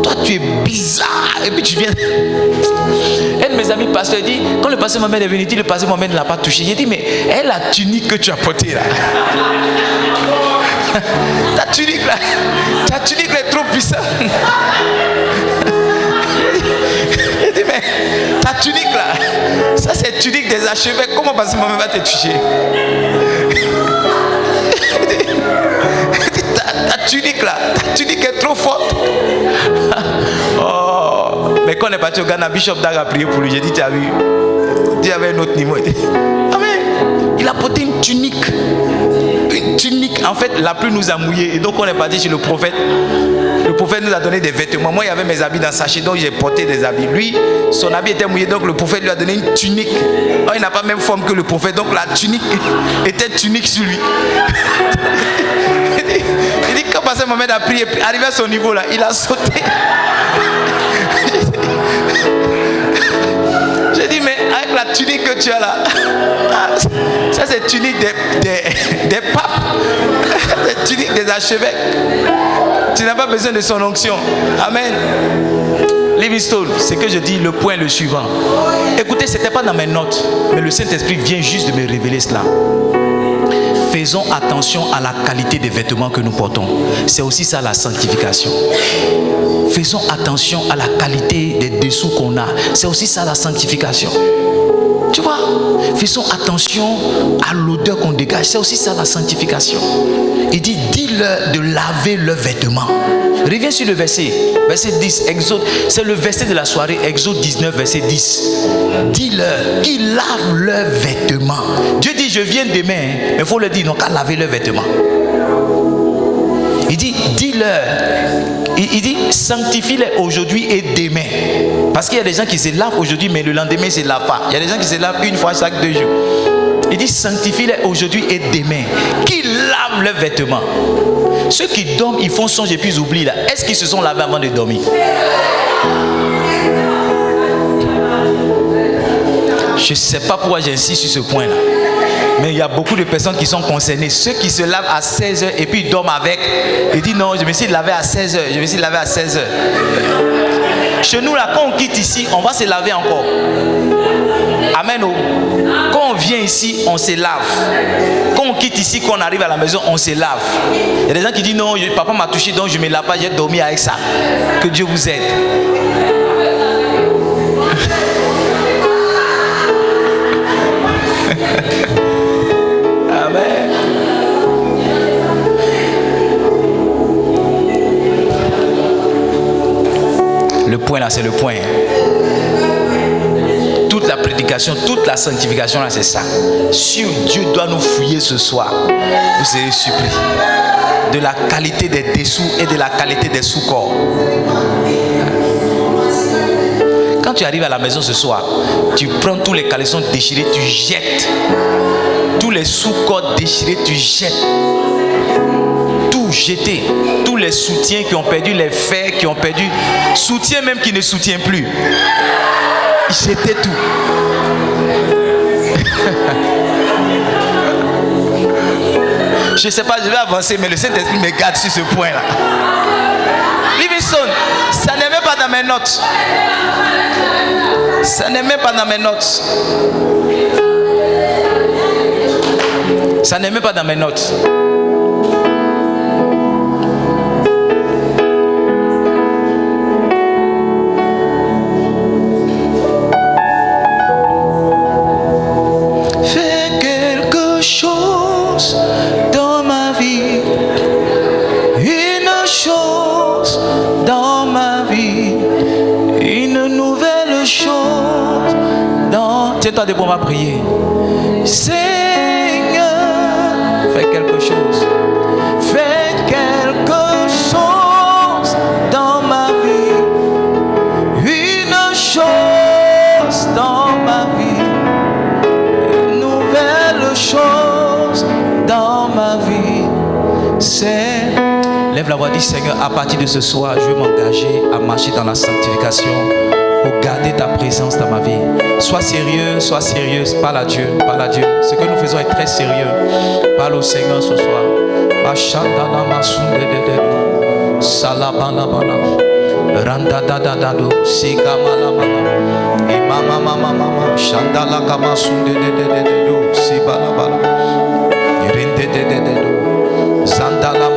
Toi, tu es bizarre. Et puis tu viens. Un de mes amis pasteurs dit, quand le pasteur Mohamed est venu, il dit, le pasteur Mohamed ne l'a pas touché. J'ai dit, mais elle la tunique que tu as portée là. Ta tunique là est trop puissante. Il dit, mais ta tunique là, ça c'est tunique des archevêques. Comment parce que maman va te toucher? Ta tunique là, ta tunique est trop forte. Oh, mais quand on est parti au Ghana, Bishop Dag a prié pour lui. J'ai dit, tu as vu, Dieu avait un autre niveau. Amen. Il a porté une tunique. Une tunique. En fait, la pluie nous a mouillés. Et donc, on est parti chez le prophète. Le prophète nous a donné des vêtements. Moi, il y avait mes habits dans sachet, donc j'ai porté des habits. Lui, son habit était mouillé, donc le prophète lui a donné une tunique. Oh, il n'a pas même forme que le prophète, donc la tunique était tunique sur lui. Il dit, quand Pasteur Mohamed a prié, arrivé à son niveau là, il a sauté. J'ai dit, mais avec la tunique que tu as là, ça c'est tunique des papes, c'est tunique des archevêques. Tu n'as pas besoin de son onction. Amen. Livingstone, c'est que je dis, le point est le suivant. Écoutez, ce n'était pas dans mes notes, mais le Saint-Esprit vient juste de me révéler cela. Faisons attention à la qualité des vêtements que nous portons. C'est aussi ça la sanctification. Faisons attention à la qualité des dessous qu'on a. C'est aussi ça la sanctification. Tu vois, faisons attention à l'odeur qu'on dégage. C'est aussi ça la sanctification. Il dit, dis-leur de laver leurs vêtements. Reviens sur le verset 10, Exode. C'est le verset de la soirée, Exode 19, verset 10. Dis-leur qu'ils lavent leurs vêtements. Dieu dit, je viens demain, mais il faut leur dire, non, qu'à laver leurs vêtements. Il dit, dis-leur. Il dit, sanctifie-les aujourd'hui et demain. Parce qu'il y a des gens qui se lavent aujourd'hui, mais le lendemain, ils ne se lavent pas. Il y a des gens qui se lavent une fois chaque 2 jours. Il dit, sanctifie-les aujourd'hui et demain. Qu'ils lavent leurs vêtements. Ceux qui dorment, ils font songe et puis ils oublient là. Est-ce qu'ils se sont lavés avant de dormir? Je ne sais pas pourquoi j'insiste sur ce point là. Mais il y a beaucoup de personnes qui sont concernées. Ceux qui se lavent à 16h et puis ils dorment avec. Ils disent non, je me suis lavé à 16h. Je me suis lavé à 16h. Chez nous là, quand on quitte ici, on va se laver encore. Amen. Quand on vient ici, on se lave. Quand on quitte ici, quand on arrive à la maison, on se lave. Il y a des gens qui disent non, papa m'a touché, donc je ne me lave pas, j'ai dormi avec ça. Que Dieu vous aide. Amen. Le point là, c'est le point. Toute la prédication, toute la sanctification là, c'est ça. Si Dieu doit nous fouiller ce soir, vous serez surpris de la qualité des dessous et de la qualité des sous-corps. Quand tu arrives à la maison ce soir, tu prends tous les caleçons déchirés, tu jettes. Tous les sous-corps déchirés, tu jettes. Tout jeter. Tous les soutiens qui ont perdu, les fers qui ont perdu, soutien même qui ne soutient plus. Jetez tout. Je ne sais pas, je vais avancer, mais le Saint-Esprit me garde sur ce point-là. Livingstone, ça n'est même pas dans mes notes. Ça n'est même pas dans mes notes. Ça n'est même pas dans mes notes. Fais quelque chose dans ma vie. Une chose dans ma vie. Une nouvelle chose dans... Tiens-toi debout, on va prier. Fais quelque chose. Fais quelque chose dans ma vie. Une chose dans ma vie. Une nouvelle chose dans ma vie. C'est... Lève la voix, dis Seigneur, à partir de ce soir, je vais m'engager à marcher dans la sanctification pour garder ta présence dans ma vie. Sois sérieux, sois sérieuse. Parle à Dieu, parle à Dieu. Ce que nous faisons est très sérieux. Parle au Seigneur ce soir. Zandala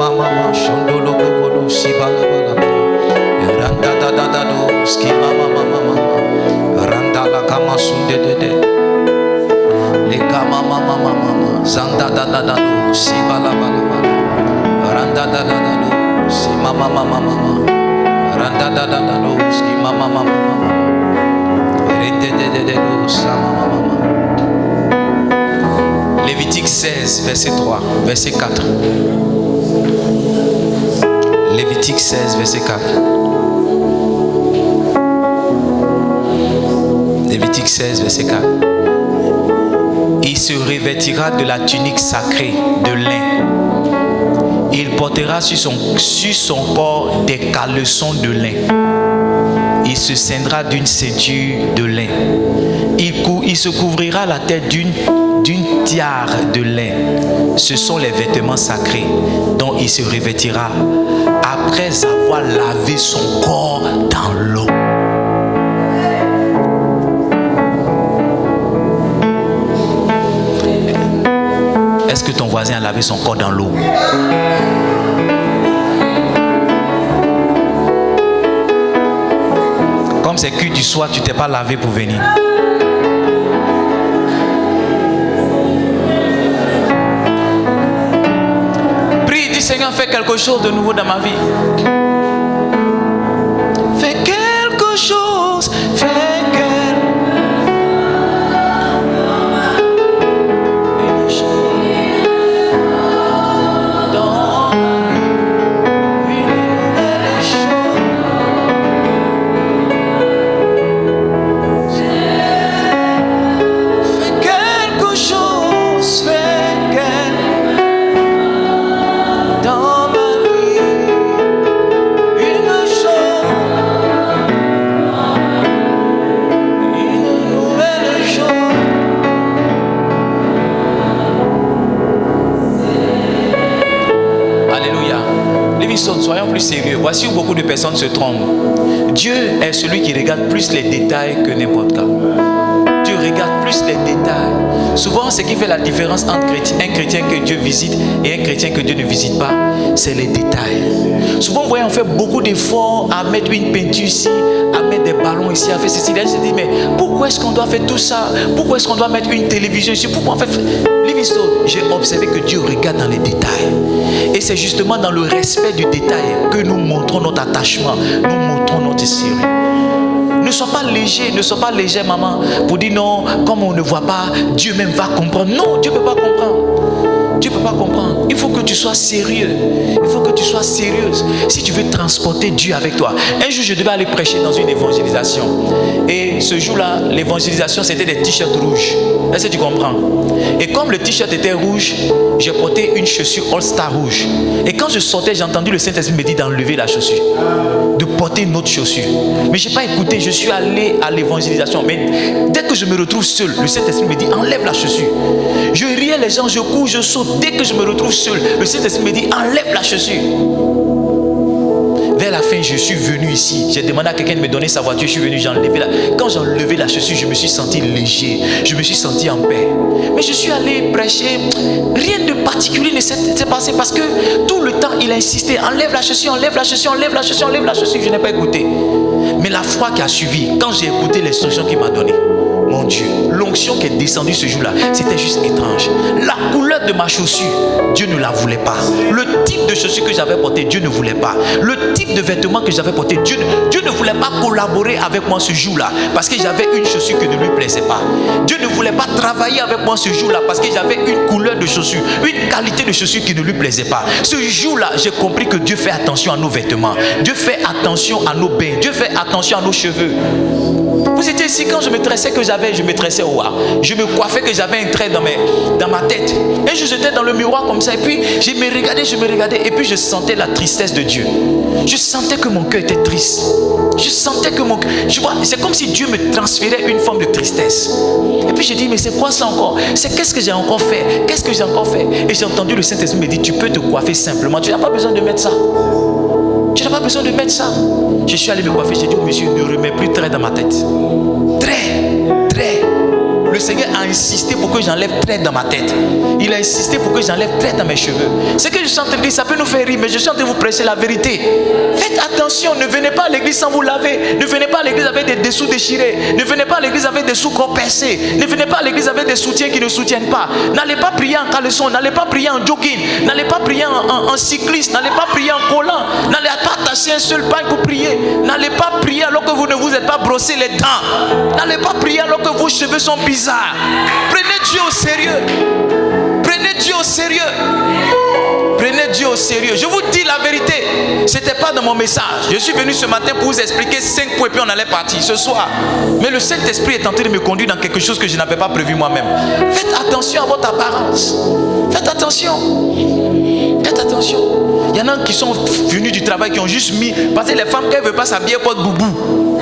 ski mama mama mama. Randa la kama sunde de de. Le kama mama mama mama. Zanda da da da do. Si bala bala bala. Randa da da da do. Si mama mama mama. Randa da da da do. Ski mama mama mama. Rende de de de do. Sa mama mama. Lévitique 16, verset 3, verset 4. Lévitique 16, verset 4. Lévitique 16, verset 4. Il se revêtira de la tunique sacrée de lin. Il portera sur son corps des caleçons de lin. Il se ceindra d'une ceinture de lin. Il se couvrira la tête d'une tiare de lin. Ce sont les vêtements sacrés dont il se revêtira après avoir lavé son corps dans l'eau. Est-ce que ton voisin a lavé son corps dans l'eau? Comme c'est cuit du soir, tu t'es pas lavé pour venir. Seigneur, fais quelque chose de nouveau dans ma vie. Fais quelque chose, soyons plus sérieux. Voici où beaucoup de personnes se trompent. Dieu est celui qui regarde plus les détails que n'importe quoi. Dieu regarde plus les détails. Souvent, ce qui fait la différence entre un chrétien que Dieu visite et un chrétien que Dieu ne visite pas, c'est les détails. Souvent, vous voyez, on fait beaucoup d'efforts à mettre une peinture ici, à mettre des ballons ici, à faire ceci. Là, je me dis, mais pourquoi est-ce qu'on doit faire tout ça? Pourquoi est-ce qu'on doit mettre une télévision ici? Pourquoi on fait... Livingstone, j'ai observé que Dieu regarde dans les détails. Et c'est justement dans le respect du détail que nous montrons notre attachement, nous montrons notre sérieux. Ne sois pas léger, maman, pour dire non, comme on ne voit pas, Dieu même va comprendre. Non, Dieu ne peut pas comprendre. Dieu ne peut pas comprendre. Il faut que tu sois sérieux. Il faut que tu sois sérieuse. Si tu veux transporter Dieu avec toi. Un jour, je devais aller prêcher dans une évangélisation. Et ce jour-là, l'évangélisation, c'était des t-shirts rouges. Est-ce que tu comprends? Et comme le t-shirt était rouge, j'ai porté une chaussure All-Star rouge. Et quand je sortais, j'ai entendu le Saint-Esprit me dire d'enlever la chaussure, de porter une autre chaussure. Mais je n'ai pas écouté, je suis allé à l'évangélisation. Mais dès que je me retrouve seul, le Saint-Esprit me dit enlève la chaussure. Je riais les gens, je cours, je saute. Dès que je me retrouve seul, le Saint-Esprit me dit enlève la chaussure. Vers la fin, je suis venu ici. J'ai demandé à quelqu'un de me donner sa voiture. Je suis venu, j'ai enlevé la... Quand j'ai enlevé la chaussure, je me suis senti léger. Je me suis senti en paix. Mais je suis allé prêcher. Rien de particulier ne s'est passé parce que tout le temps, il a insisté. Enlève la chaussure, enlève la chaussure, enlève la chaussure, enlève la chaussure. Je n'ai pas écouté. Mais la foi qui a suivi, quand j'ai écouté l'instruction qu'il m'a donnée, mon Dieu, l'onction qui est descendue ce jour-là, c'était juste étrange. La couleur de ma chaussure, Dieu ne la voulait pas. Le type de chaussure que j'avais porté, Dieu ne voulait pas. Le type de vêtements que j'avais porté, Dieu ne voulait pas collaborer avec moi ce jour-là parce que j'avais une chaussure qui ne lui plaisait pas. Dieu ne voulait pas travailler avec moi ce jour-là parce que j'avais une couleur de chaussure, une qualité de chaussure qui ne lui plaisait pas. Ce jour-là, j'ai compris que Dieu fait attention à nos vêtements. Dieu fait attention à nos bains. Dieu fait attention à nos cheveux. Vous étiez ici quand je me tressais je me tressais au haut. Je me coiffais que j'avais un trait dans ma tête. Et j'étais dans le miroir comme ça. Et puis je me regardais. Et puis je sentais la tristesse de Dieu. Je sentais que mon cœur était triste. Je sentais que mon cœur... Tu vois, c'est comme si Dieu me transférait une forme de tristesse. Et puis j'ai dit, mais c'est quoi ça encore? C'est qu'est-ce que j'ai encore fait? Qu'est-ce que j'ai encore fait? Et j'ai entendu le Saint-Esprit me dire, tu peux te coiffer simplement. Tu n'as pas besoin de mettre ça. Tu n'as pas besoin de mettre ça. Je suis allé me coiffer. J'ai dit au monsieur, ne remets plus trait dans ma tête. Trait. le Seigneur a insisté pour que j'enlève traite dans ma tête. Il a insisté pour que j'enlève traite dans mes cheveux. Ce que je suis en train de dire, ça peut nous faire rire, mais je suis en train de vous prêcher la vérité. Faites attention, ne venez pas à l'église sans vous laver. Ne venez pas à l'église avec des dessous déchirés. Ne venez pas à l'église avec des sous-corps percés. Ne venez pas à l'église avec des soutiens qui ne soutiennent pas. N'allez pas prier en caleçon. N'allez pas prier en jogging. N'allez pas prier en cycliste. N'allez pas prier en collant. N'allez pas attacher un seul pain pour prier. N'allez pas prier alors que vous ne vous êtes pas brossé les dents. N'allez pas prier alors que vos cheveux sont bizarres. Prenez Dieu au sérieux. Prenez Dieu au sérieux. Prenez Dieu au sérieux. Je vous dis la vérité. Ce n'était pas dans mon message. Je suis venu ce matin pour vous expliquer 5 points et puis on allait partir ce soir. Mais le Saint-Esprit est en train de me conduire dans quelque chose que je n'avais pas prévu moi-même. Faites attention à votre apparence. Faites attention. Faites attention. Il y en a qui sont venus du travail qui ont juste mis. Parce que les femmes, quand elles ne veulent pas s'habiller, elles portent boubou.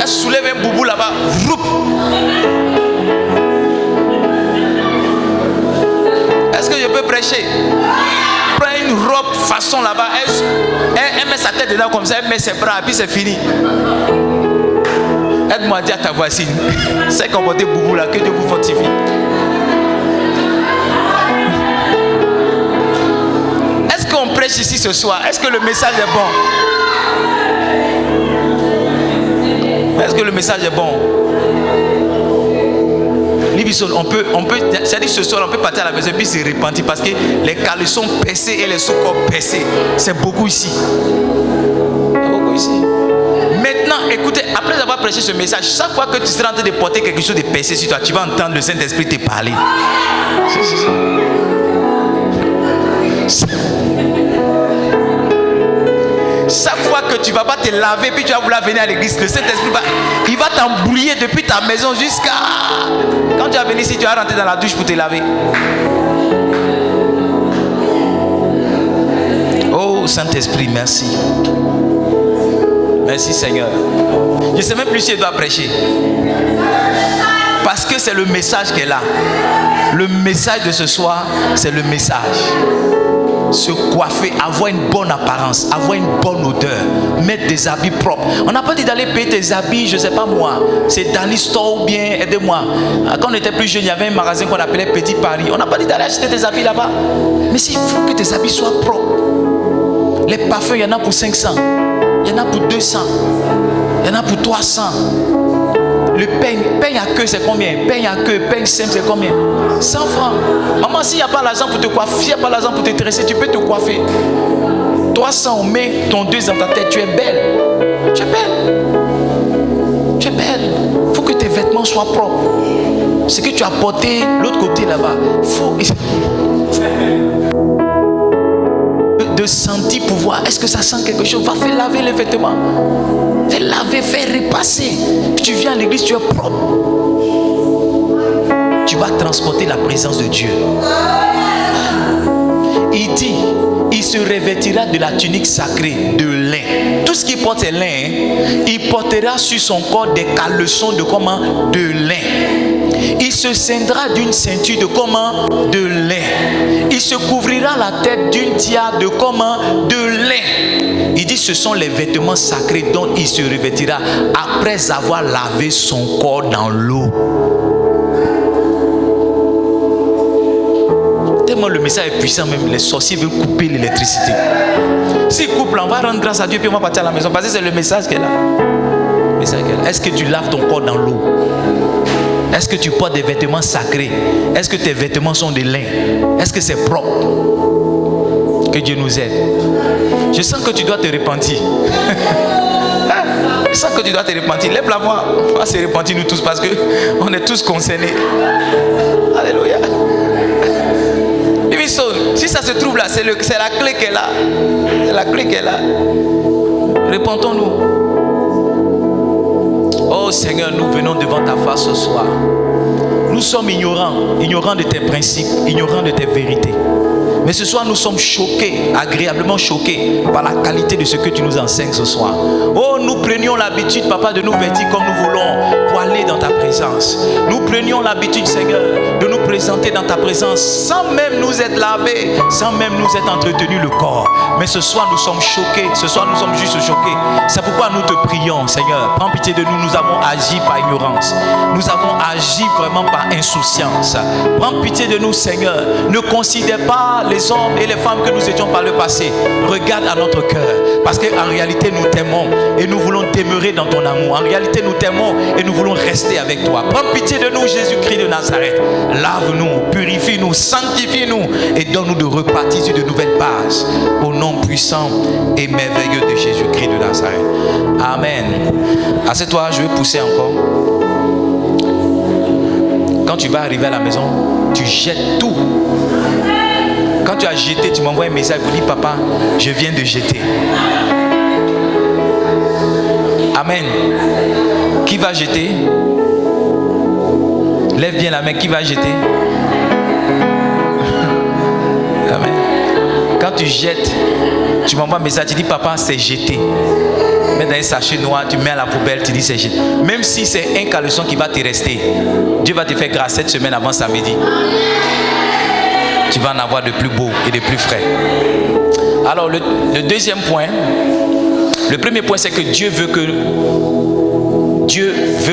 Elles soulèvent un boubou là-bas. Est-ce que je peux prêcher? Prends une robe façon là-bas. Elle met sa tête dedans comme ça. Elle met ses bras et puis c'est fini. Aide-moi à dire à ta voisine. C'est qu'on porte boubou là. Que Dieu vous fortifie. Est-ce qu'on prêche ici ce soir? Est-ce que le message est bon? Est-ce que le message est bon? C'est-à-dire ce soir, on peut partir à la maison et puis se repentir parce que les caleçons percés et les sous-corps percés, c'est beaucoup ici. C'est beaucoup ici. Maintenant, écoutez, après avoir prêché ce message, chaque fois que tu seras en train de porter quelque chose de percé sur toi, tu vas entendre le Saint-Esprit te parler. Chaque fois que tu ne vas pas te laver puis tu vas vouloir venir à l'église, le Saint-Esprit il va t'embrouiller depuis ta maison jusqu'à... Quand tu vas venir ici, tu vas rentrer dans la douche pour te laver. Oh Saint-Esprit, merci. Merci Seigneur. Je ne sais même plus si je dois prêcher. Parce que c'est le message qu'elle a. Le message de ce soir, c'est le message. Se coiffer, avoir une bonne apparence, avoir une bonne odeur, mettre des habits propres. On n'a pas dit d'aller payer tes habits, je ne sais pas moi, c'est Danny Store ou bien, aidez-moi. Quand on était plus jeune, il y avait un magasin qu'on appelait Petit Paris. On n'a pas dit d'aller acheter des habits là-bas. Mais s'il faut que tes habits soient propres. Les parfums, il y en a pour 500, il y en a pour 200, il y en a pour 300. Le peigne à queue, c'est combien? Peigne à queue, peigne simple, c'est combien? 100 francs. Maman, s'il n'y a pas l'argent pour te coiffer, s'il n'y a pas l'argent pour te tresser, tu peux te coiffer. 300, on met ton 2 dans ta tête, tu es belle. Tu es belle. Tu es belle. Il faut que tes vêtements soient propres. Ce que tu as porté l'autre côté là-bas, faut... de sentir pouvoir. Est-ce que ça sent quelque chose? Va faire laver les vêtements. Fais laver, fais repasser. Puis tu viens à l'église, tu es propre. Tu vas transporter la présence de Dieu. Il dit, il se revêtira de la tunique sacrée de lin. Tout ce qu'il porte est lin. Hein? Il portera sur son corps des caleçons de comment? De lin. Il se ceindra d'une ceinture de comment? De lin. Il se couvrira la tête d'une tiare de comment? De lin. Il dit ce sont les vêtements sacrés dont il se revêtira après avoir lavé son corps dans l'eau. Tellement le message est puissant, même les sorciers veulent couper l'électricité. S'ils coupent là, on va rendre grâce à Dieu puis on va partir à la maison parce que c'est le message qu'elle a. Est-ce que tu laves ton corps dans l'eau? Est-ce que tu portes des vêtements sacrés? Est-ce que tes vêtements sont de lin? Est-ce que c'est propre? Que Dieu nous aide. Je sens que tu dois te repentir. Je sens que tu dois te repentir. Lève la voix. On va se repentir nous tous parce qu'on est tous concernés. Alléluia. Si ça se trouve là, c'est la clé qu'elle a. C'est la clé qu'elle a. Repentons-nous. Oh Seigneur, nous venons devant ta face ce soir. Nous sommes ignorants de tes principes, ignorants de tes vérités. Mais ce soir, nous sommes choqués, agréablement choqués par la qualité de ce que tu nous enseignes ce soir. Oh, nous prenions l'habitude, papa, de nous vêtir comme nous voulons pour aller aller dans ta présence. Nous prenions l'habitude, Seigneur, de nous présenter dans ta présence sans même nous être lavés, sans même nous être entretenus le corps. Mais ce soir, nous sommes choqués. Ce soir, nous sommes juste choqués. C'est pourquoi nous te prions, Seigneur. Prends pitié de nous. Nous avons agi par ignorance. Nous avons agi vraiment par insouciance. Prends pitié de nous, Seigneur. Ne considère pas les hommes et les femmes que nous étions par le passé. Regarde à notre cœur. Parce qu'en réalité, nous t'aimons et nous voulons demeurer dans ton amour. En réalité, nous t'aimons et nous voulons rester avec toi. Prends pitié de nous, Jésus-Christ de Nazareth. Lave-nous, purifie-nous, sanctifie-nous et donne-nous de repartir sur de nouvelles bases. Au nom puissant et merveilleux de Jésus-Christ de Nazareth. Amen. Assieds-toi, je vais pousser encore. Quand tu vas arriver à la maison, tu jettes tout. Quand tu as jeté, tu m'envoies un message pour dire, papa, je viens de jeter. Amen. Qui va jeter? Lève bien la main. Qui va jeter? Amen. Quand tu jettes, tu m'envoies un message, tu dis, papa, c'est jeté. Mets dans un sachet noir, tu mets à la poubelle, tu dis, c'est jeté. Même si c'est un caleçon qui va te rester, Dieu va te faire grâce cette semaine avant samedi. Tu vas en avoir de plus beau et de plus frais. Alors, le deuxième point, le premier point, c'est que Dieu veut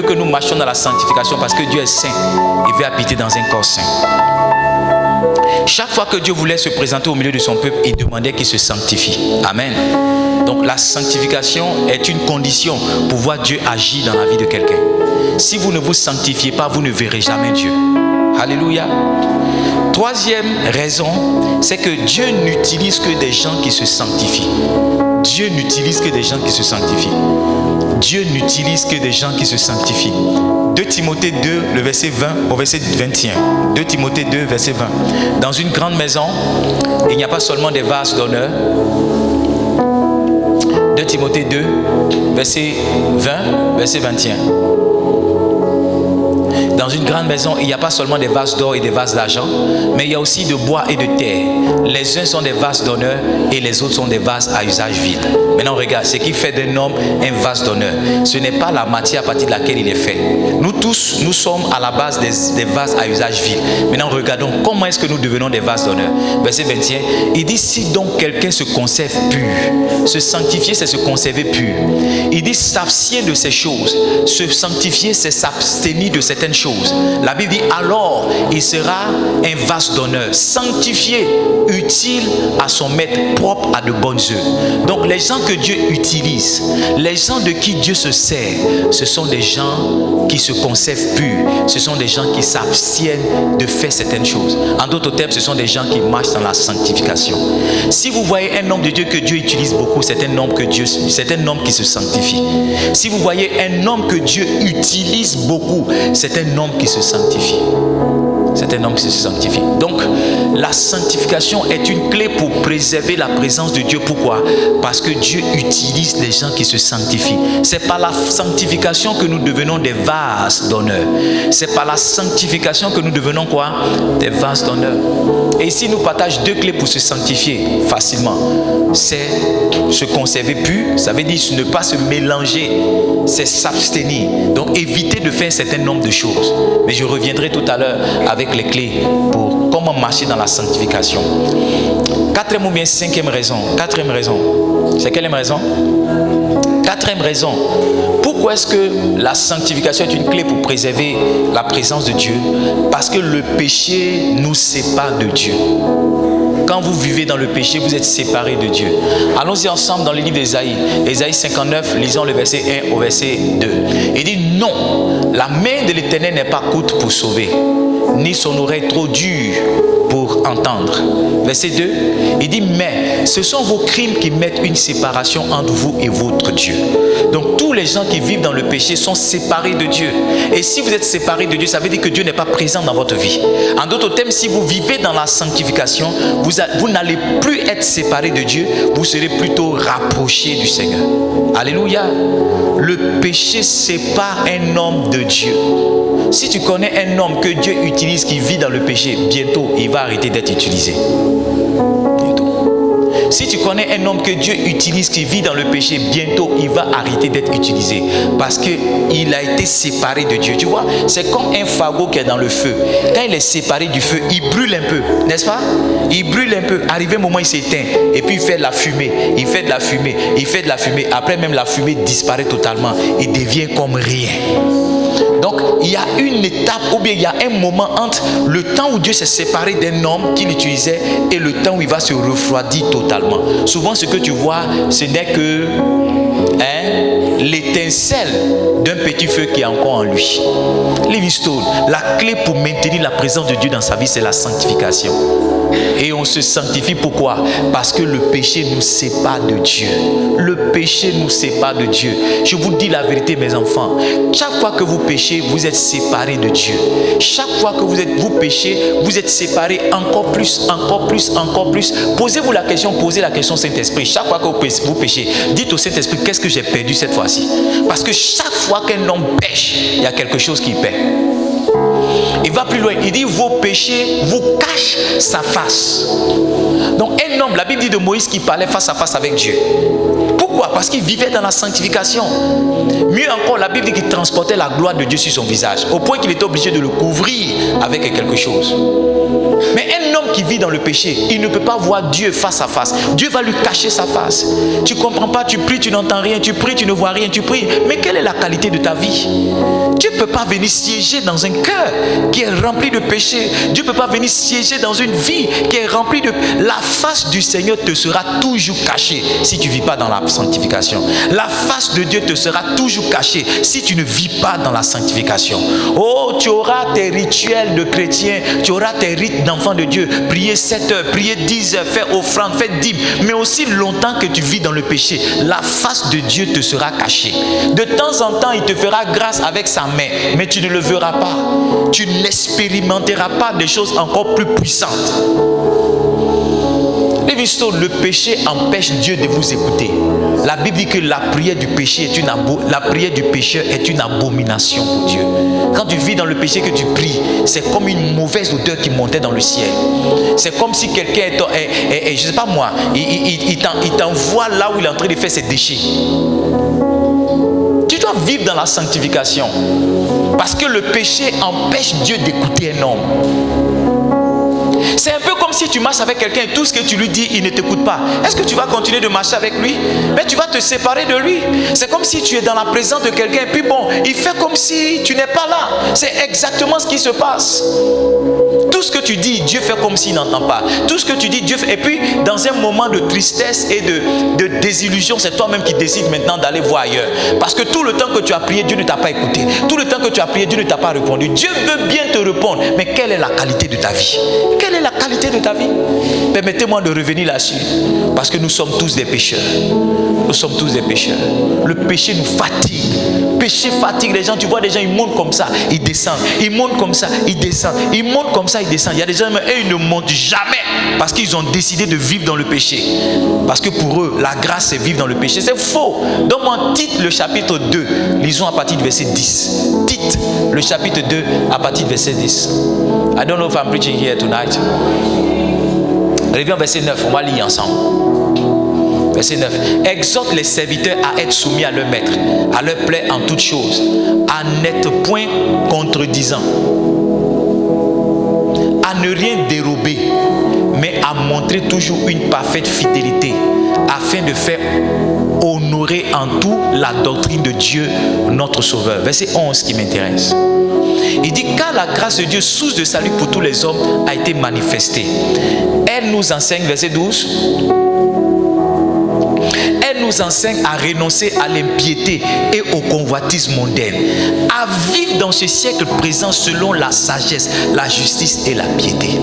que nous marchions dans la sanctification parce que Dieu est saint. Il veut habiter dans un corps saint. Chaque fois que Dieu voulait se présenter au milieu de son peuple, il demandait qu'il se sanctifie. Amen. Donc la sanctification est une condition pour voir Dieu agir dans la vie de quelqu'un. Si vous ne vous sanctifiez pas, vous ne verrez jamais Dieu. Alléluia. Troisième raison, c'est que Dieu n'utilise que des gens qui se sanctifient. Dieu n'utilise que des gens qui se sanctifient. Dieu n'utilise que des gens qui se sanctifient. 2 Timothée 2, le verset 20 au verset 21. 2 Timothée 2, verset 20. Dans une grande maison, il n'y a pas seulement des vases d'honneur. 2 Timothée 2, verset 20, verset 21. Dans une grande maison, il n'y a pas seulement des vases d'or et des vases d'argent, mais il y a aussi de bois et de terre. Les uns sont des vases d'honneur et les autres sont des vases à usage vide. Maintenant, regarde, ce qui fait d'un homme un vase d'honneur, ce n'est pas la matière à partir de laquelle il est fait. Nous tous, nous sommes à la base des vases à usage vide. Maintenant, regardons comment est-ce que nous devenons des vases d'honneur. Verset 21, il dit, si donc quelqu'un se conserve pur, se sanctifier, c'est se conserver pur. Il dit, s'abstient de ces choses. Se sanctifier, c'est s'abstenir de certaines choses. La Bible dit, alors il sera un vase d'honneur, sanctifié, utile à son maître, propre à de bonnes œuvres. Donc les gens que Dieu utilise, les gens de qui Dieu se sert, ce sont des gens qui se conservent purs, ce sont des gens qui s'abstiennent de faire certaines choses. En d'autres termes, ce sont des gens qui marchent dans la sanctification. Si vous voyez un homme de Dieu que Dieu utilise beaucoup, c'est un homme qui se sanctifie. Si vous voyez un homme que Dieu utilise beaucoup, c'est un homme qui se sanctifie. C'est un homme qui se sanctifie. Donc, la sanctification est une clé pour préserver la présence de Dieu. Pourquoi? Parce que Dieu utilise les gens qui se sanctifient. C'est par la sanctification que nous devenons des vases d'honneur. C'est par la sanctification que nous devenons quoi? Des vases d'honneur. Et ici, nous partageons 2 clés pour se sanctifier facilement. C'est se conserver pur, ça veut dire ne pas se mélanger, c'est s'abstenir. Donc, éviter de faire un certain nombre de choses. Mais je reviendrai tout à l'heure avec les clés pour comment marcher dans la sanctification. 4e ou bien 5e raison. 4e raison. C'est quelle raison? 4e raison. Pourquoi est-ce que la sanctification est une clé pour préserver la présence de Dieu? Parce que le péché nous sépare de Dieu. Quand vous vivez dans le péché, vous êtes séparés de Dieu. Allons-y ensemble dans le livre d'Ésaïe. Ésaïe 59, lisons le verset 1 au verset 2. Il dit, non, la main de l'Éternel n'est pas courte pour sauver, ni son oreille trop dure pour entendre. Verset 2, il dit, mais ce sont vos crimes qui mettent une séparation entre vous et votre Dieu. Donc tous les gens qui vivent dans le péché sont séparés de Dieu. Et si vous êtes séparés de Dieu, ça veut dire que Dieu n'est pas présent dans votre vie. En d'autres termes, si vous vivez dans la sanctification, vous n'allez plus être séparés de Dieu, vous serez plutôt rapprochés du Seigneur. Alléluia. Le péché sépare un homme de Dieu. Si tu connais un homme que Dieu utilise qui vit dans le péché, bientôt il va arrêter d'être utilisé. Bientôt. Si tu connais un homme que Dieu utilise, qui vit dans le péché, bientôt il va arrêter d'être utilisé. Parce qu'il a été séparé de Dieu. Tu vois, c'est comme un fagot qui est dans le feu. Quand il est séparé du feu, il brûle un peu, n'est-ce pas? Il brûle un peu. Arrivé un moment, il s'éteint. Et puis il fait de la fumée. Il fait de la fumée. Il fait de la fumée. Après même la fumée disparaît totalement. Il devient comme rien. Donc il y a une étape, ou bien il y a un moment entre le temps où Dieu s'est séparé d'un homme qu'il utilisait et le temps où il va se refroidir totalement. Souvent ce que tu vois, ce n'est que l'étincelle d'un petit feu qui est encore en lui. Livingstone, la clé pour maintenir la présence de Dieu dans sa vie, c'est la sanctification. Et on se sanctifie pourquoi? Parce que le péché nous sépare de Dieu. Le péché nous sépare de Dieu. Je vous dis la vérité, mes enfants. Chaque fois que vous péchez, vous êtes séparés de Dieu. Chaque fois que vous péchez, vous êtes séparés encore plus, encore plus, encore plus. Posez-vous la question, posez la question Saint-Esprit. Chaque fois que vous péchez, dites au Saint-Esprit, qu'est-ce que j'ai perdu cette fois-ci? Parce que chaque fois qu'un homme pêche, il y a quelque chose qui perd. Il va plus loin, il dit vos péchés vous cachent sa face. Donc un homme, la Bible dit de Moïse qui parlait face à face avec Dieu. Pourquoi? Parce qu'il vivait dans la sanctification. Mieux encore, la Bible dit qu'il transportait la gloire de Dieu sur son visage, au point qu'il était obligé de le couvrir avec quelque chose. Mais un homme qui vit dans le péché, il ne peut pas voir Dieu face à face. Dieu va lui cacher sa face. Tu ne comprends pas, tu pries, tu n'entends rien, tu pries, tu ne vois rien, tu pries. Mais quelle est la qualité de ta vie? Dieu ne peut pas venir siéger dans un cœur qui est rempli de péché. Dieu ne peut pas venir siéger dans une vie qui est remplie de... La face du Seigneur te sera toujours cachée si tu ne vis pas dans la sanctification. La face de Dieu te sera toujours cachée si tu ne vis pas dans la sanctification. Oh, tu auras tes rituels de chrétiens, tu auras tes rites d'enfants de Dieu, prier 7 heures, prier 10 heures, faire offrande, faire dîme, mais aussi longtemps que tu vis dans le péché, la face de Dieu te sera cachée. De temps en temps, il te fera grâce avec sa main, mais tu ne le verras pas. Tu n'expérimenteras pas des choses encore plus puissantes. Livingstone, le péché empêche Dieu de vous écouter. La Bible dit que la prière du péché la prière du pécheur est une abomination pour Dieu. Quand tu vis dans le péché que tu pries, c'est comme une mauvaise odeur qui montait dans le ciel. C'est comme si quelqu'un je ne sais pas moi, il t'envoie là où il est en train de faire ses déchets. Tu dois vivre dans la sanctification. Parce que le péché empêche Dieu d'écouter un homme. C'est un peu comme si tu marches avec quelqu'un et tout ce que tu lui dis, il ne t'écoute pas. Est-ce que tu vas continuer de marcher avec lui? Mais tu vas te séparer de lui. C'est comme si tu es dans la présence de quelqu'un et puis bon, il fait comme si tu n'es pas là. C'est exactement ce qui se passe. Tout ce que tu dis, Dieu fait comme s'il n'entend pas. Tout ce que tu dis, Dieu fait. Et puis, dans un moment de tristesse et de désillusion, c'est toi-même qui décides maintenant d'aller voir ailleurs. Parce que tout le temps que tu as prié, Dieu ne t'a pas écouté. Tout le temps que tu as prié, Dieu ne t'a pas répondu. Dieu veut bien te répondre. Mais quelle est la qualité de ta vie? Quelle est la qualité de ta vie? Permettez-moi de revenir là-dessus. Parce que nous sommes tous des pécheurs. Nous sommes tous des pécheurs. Le péché nous fatigue. Péché fatigue les gens. Tu vois des gens, ils montent comme ça, ils descendent. Ils montent comme ça, ils descendent. Ils montent comme ça, ils descendent. Il y a des gens, eux, ils ne montent jamais. Parce qu'ils ont décidé de vivre dans le péché. Parce que pour eux, la grâce, c'est vivre dans le péché. C'est faux. Donne-moi Tite, le chapitre 2. Lisons à partir du verset 10. Tite, le chapitre 2, à partir du verset 10. I don't know if I'm preaching here tonight. Reviens au verset 9. On va lire ensemble. Verset 9. Exhorte les serviteurs à être soumis à leur maître, à leur plaire en toutes choses, à n'être point contredisant, à ne rien dérober, mais à montrer toujours une parfaite fidélité, afin de faire honorer en tout la doctrine de Dieu, notre Sauveur. Verset 11 qui m'intéresse. Il dit, car la grâce de Dieu, source de salut pour tous les hommes, a été manifestée. Elle nous enseigne, verset 12, elle nous enseigne à renoncer à l'impiété et au convoitisme mondain, à vivre dans ce siècle présent selon la sagesse, la justice et la piété.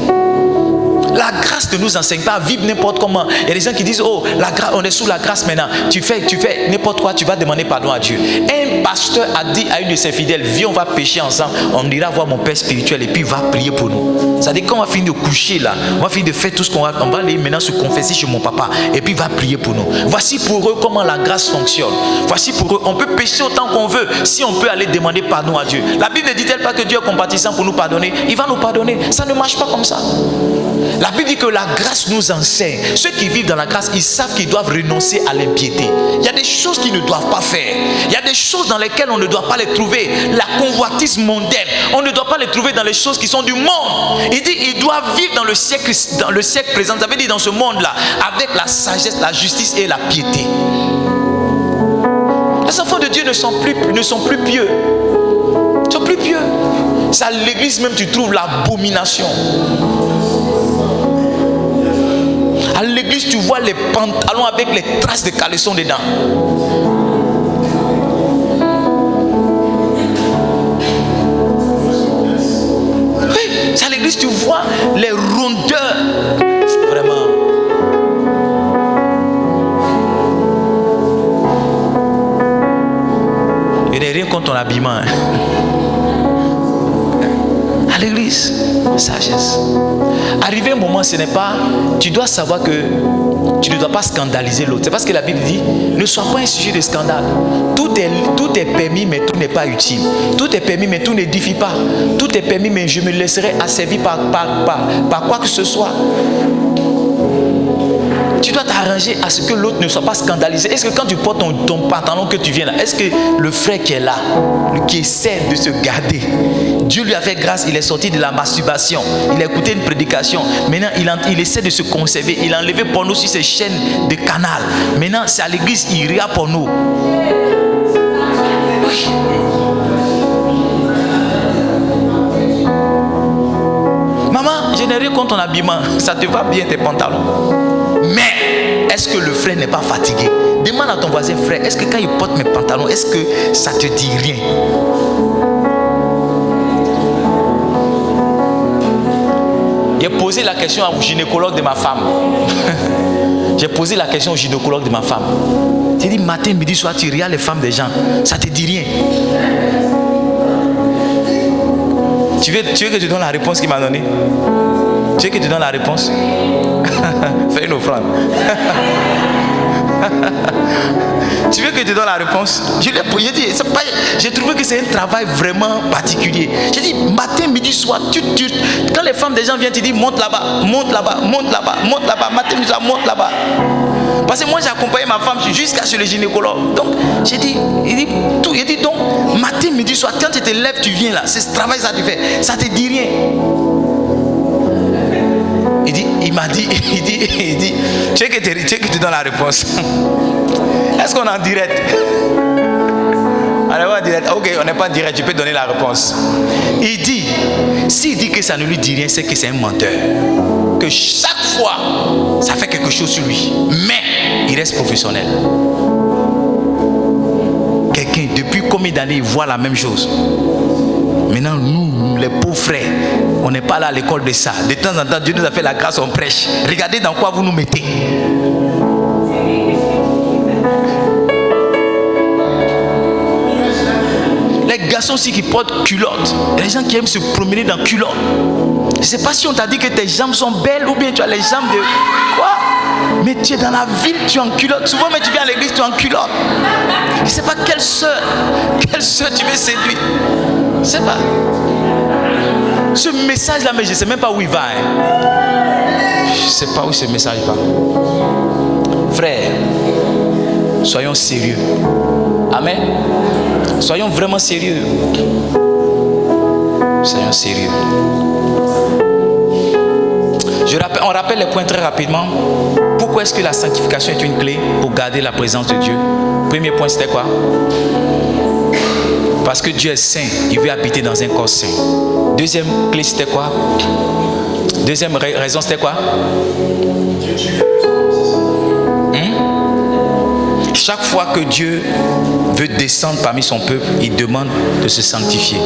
La grâce ne nous enseigne pas à vivre n'importe comment. Il y a des gens qui disent, oh, on est sous la grâce maintenant. Tu fais n'importe quoi, tu vas demander pardon à Dieu. Un pasteur a dit à une de ses fidèles, viens, on va pécher ensemble. On ira voir mon père spirituel et puis il va prier pour nous. C'est-à-dire quand on va finir de coucher là, on va finir de faire tout ce qu'on va, on va aller maintenant se confesser chez mon papa et puis il va prier pour nous. Voici pour eux comment la grâce fonctionne. Voici pour eux, on peut pécher autant qu'on veut si on peut aller demander pardon à Dieu. La Bible ne dit-elle pas que Dieu est compatissant pour nous pardonner? Il va nous pardonner. Ça ne marche pas comme ça. La Bible dit que la grâce nous enseigne. Ceux qui vivent dans la grâce, ils savent qu'ils doivent renoncer à l'impiété. Il y a des choses qu'ils ne doivent pas faire. Il y a des choses dans lesquelles on ne doit pas les trouver. La convoitise mondaine, on ne doit pas les trouver dans les choses qui sont du monde. Il dit ils doivent vivre dans le siècle présent. Ça veut dire dans ce monde-là, avec la sagesse, la justice et la piété. Les enfants de Dieu ne sont plus pieux. Ils sont plus pieux. C'est à l'église même tu trouves l'abomination. À l'église tu vois les pantalons avec les traces de caleçon dedans. Oui, c'est à l'église tu vois les rondeurs. Vraiment. Il n'y a rien contre ton habillement. Hein. À l'église, sagesse. Arrivé un moment, ce n'est pas. Tu dois savoir que tu ne dois pas scandaliser l'autre. C'est parce que la Bible dit ne sois pas un sujet de scandale. Tout est permis, mais tout n'est pas utile. Tout est permis, mais tout n'édifie pas. Tout est permis, mais je me laisserai asservir par quoi que ce soit. Tu dois t'arranger à ce que l'autre ne soit pas scandalisé. Est-ce que quand tu portes ton pantalon que tu viens là, est-ce que le frère qui est là, qui essaie de se garder, Dieu lui a fait grâce, il est sorti de la masturbation, il a écouté une prédication, maintenant il essaie de se conserver, il a enlevé porno sur ses chaînes de canal. Maintenant c'est à l'église, il regarde porno. Oui. Maman, je n'ai rien contre ton habillement, ça te va bien tes pantalons. Mais est-ce que le frère n'est pas fatigué? Demande à ton voisin, frère, est-ce que quand il porte mes pantalons, est-ce que ça te dit rien? J'ai posé la question au gynécologue de ma femme. J'ai posé la question au gynécologue de ma femme. J'ai dit, matin, midi, soir, tu regardes les femmes des gens, ça te dit rien? Tu veux que je te donne la réponse qu'il m'a donnée? Tu veux que je te donne la réponse? Fais une offrande. Tu veux que je te donne la réponse? J'ai trouvé que c'est un travail vraiment particulier. J'ai dit, matin, midi, soir, quand les femmes des gens viennent, tu dis, monte là-bas, monte là-bas, monte là-bas, monte là-bas, matin, midi, soir, monte là-bas. Parce que moi, j'ai accompagné ma femme jusqu'à chez le gynécologue. Donc, il dit donc, matin, midi, soir, quand tu te lèves, tu viens là. C'est ce travail que ça te fait. Ça te dit rien. Il m'a dit, tu veux que tu donnes la réponse? Est-ce qu'on est en direct? On est en direct. Ok, on n'est pas en direct, je peux donner la réponse. Il dit, s'il dit que ça ne lui dit rien, c'est que c'est un menteur. Que chaque fois, ça fait quelque chose sur lui. Mais, il reste professionnel. Quelqu'un, depuis combien d'années, il voit la même chose? Maintenant, nous, les pauvres frères, on n'est pas là à l'école de ça. De temps en temps, Dieu nous a fait la grâce, on prêche. Regardez dans quoi vous nous mettez. Les garçons aussi qui portent culottes. Les gens qui aiment se promener dans culottes. Je ne sais pas si on t'a dit que tes jambes sont belles ou bien tu as les jambes de... Quoi? Mais tu es dans la ville, tu es en culotte. Souvent, mais tu viens à l'église, tu es en culotte. Je ne sais pas quelle soeur tu veux séduire. Je ne sais pas. Ce message-là, mais je ne sais même pas où il va. Je ne sais pas où ce message va. Frère, soyons sérieux. Amen. Soyons vraiment sérieux. Soyons sérieux. On rappelle les points très rapidement. Pourquoi est-ce que la sanctification est une clé pour garder la présence de Dieu? Premier point, c'était quoi? Parce que Dieu est saint, il veut habiter dans un corps saint. Deuxième clé, c'était quoi? Deuxième raison, c'était quoi? Chaque fois que Dieu veut descendre parmi son peuple, il demande de se sanctifier.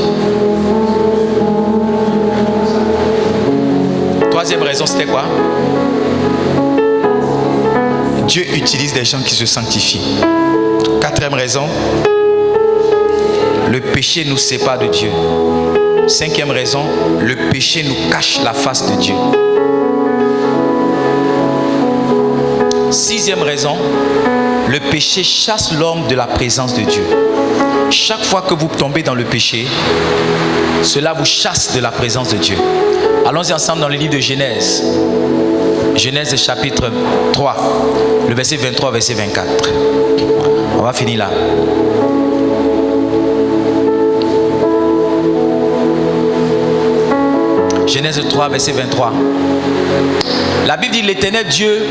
Troisième raison, c'était quoi? Dieu utilise des gens qui se sanctifient. Quatrième raison, le péché nous sépare de Dieu. Cinquième raison, le péché nous cache la face de Dieu. Sixième raison, le péché chasse l'homme de la présence de Dieu. Chaque fois que vous tombez dans le péché, cela vous chasse de la présence de Dieu. Allons-y ensemble dans le livre de Genèse. Genèse chapitre 3, le verset 23, verset 24. On va finir là. Genèse 3, verset 23. La Bible dit l'Éternel Dieu,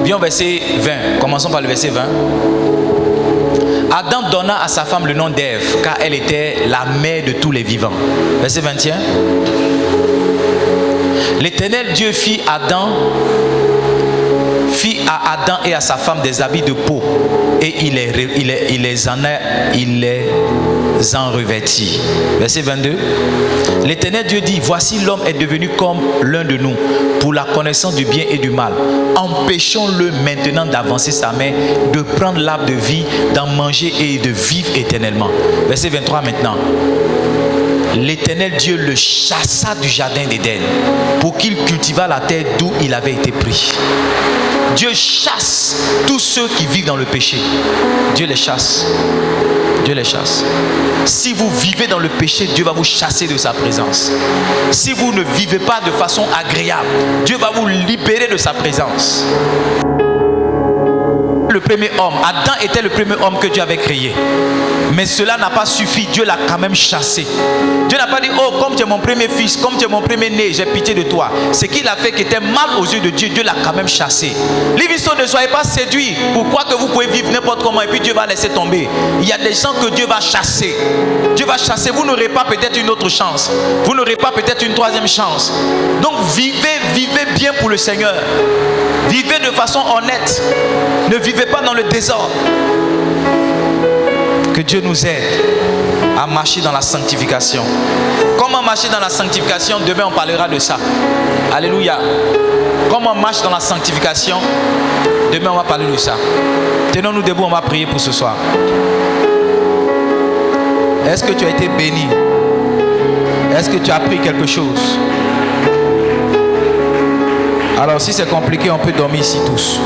viens au verset 20. Commençons par le verset 20. Adam donna à sa femme le nom d'Ève, car elle était la mère de tous les vivants. Verset 21. L'Éternel Dieu fit à Adam et à sa femme des habits de peau, et il les en revêtit. Verset 22. L'Éternel Dieu dit, voici l'homme est devenu comme l'un de nous, pour la connaissance du bien et du mal. Empêchons-le maintenant d'avancer sa main, de prendre l'arbre de vie, d'en manger et de vivre éternellement. Verset 23 maintenant. L'Éternel Dieu le chassa du jardin d'Éden pour qu'il cultivât la terre d'où il avait été pris. Dieu chasse tous ceux qui vivent dans le péché. Dieu les chasse. Dieu les chasse. Si vous vivez dans le péché, Dieu va vous chasser de sa présence. Si vous ne vivez pas de façon agréable, Dieu va vous libérer de sa présence. Le premier homme, Adam était le premier homme que Dieu avait créé. Mais cela n'a pas suffi, Dieu l'a quand même chassé. Dieu n'a pas dit, oh, comme tu es mon premier fils, comme tu es mon premier né, j'ai pitié de toi. Ce qu'il a fait qui était mal aux yeux de Dieu, Dieu l'a quand même chassé. Livre, ne soyez pas séduits. Pourquoi que vous pouvez vivre n'importe comment et puis Dieu va laisser tomber. Il y a des gens que Dieu va chasser. Dieu va chasser, vous n'aurez pas peut-être une autre chance. Vous n'aurez pas peut-être une troisième chance. Donc vivez bien pour le Seigneur. Vivez de façon honnête. Ne vivez pas dans le désordre. Que Dieu nous aide à marcher dans la sanctification. Comment marcher dans la sanctification? Demain on parlera de ça. Alléluia. Comment on marche dans la sanctification? Demain on va parler de ça. Tenons-nous debout, on va prier pour ce soir. Est-ce que tu as été béni? Est-ce que tu as appris quelque chose? Alors si c'est compliqué, on peut dormir ici tous.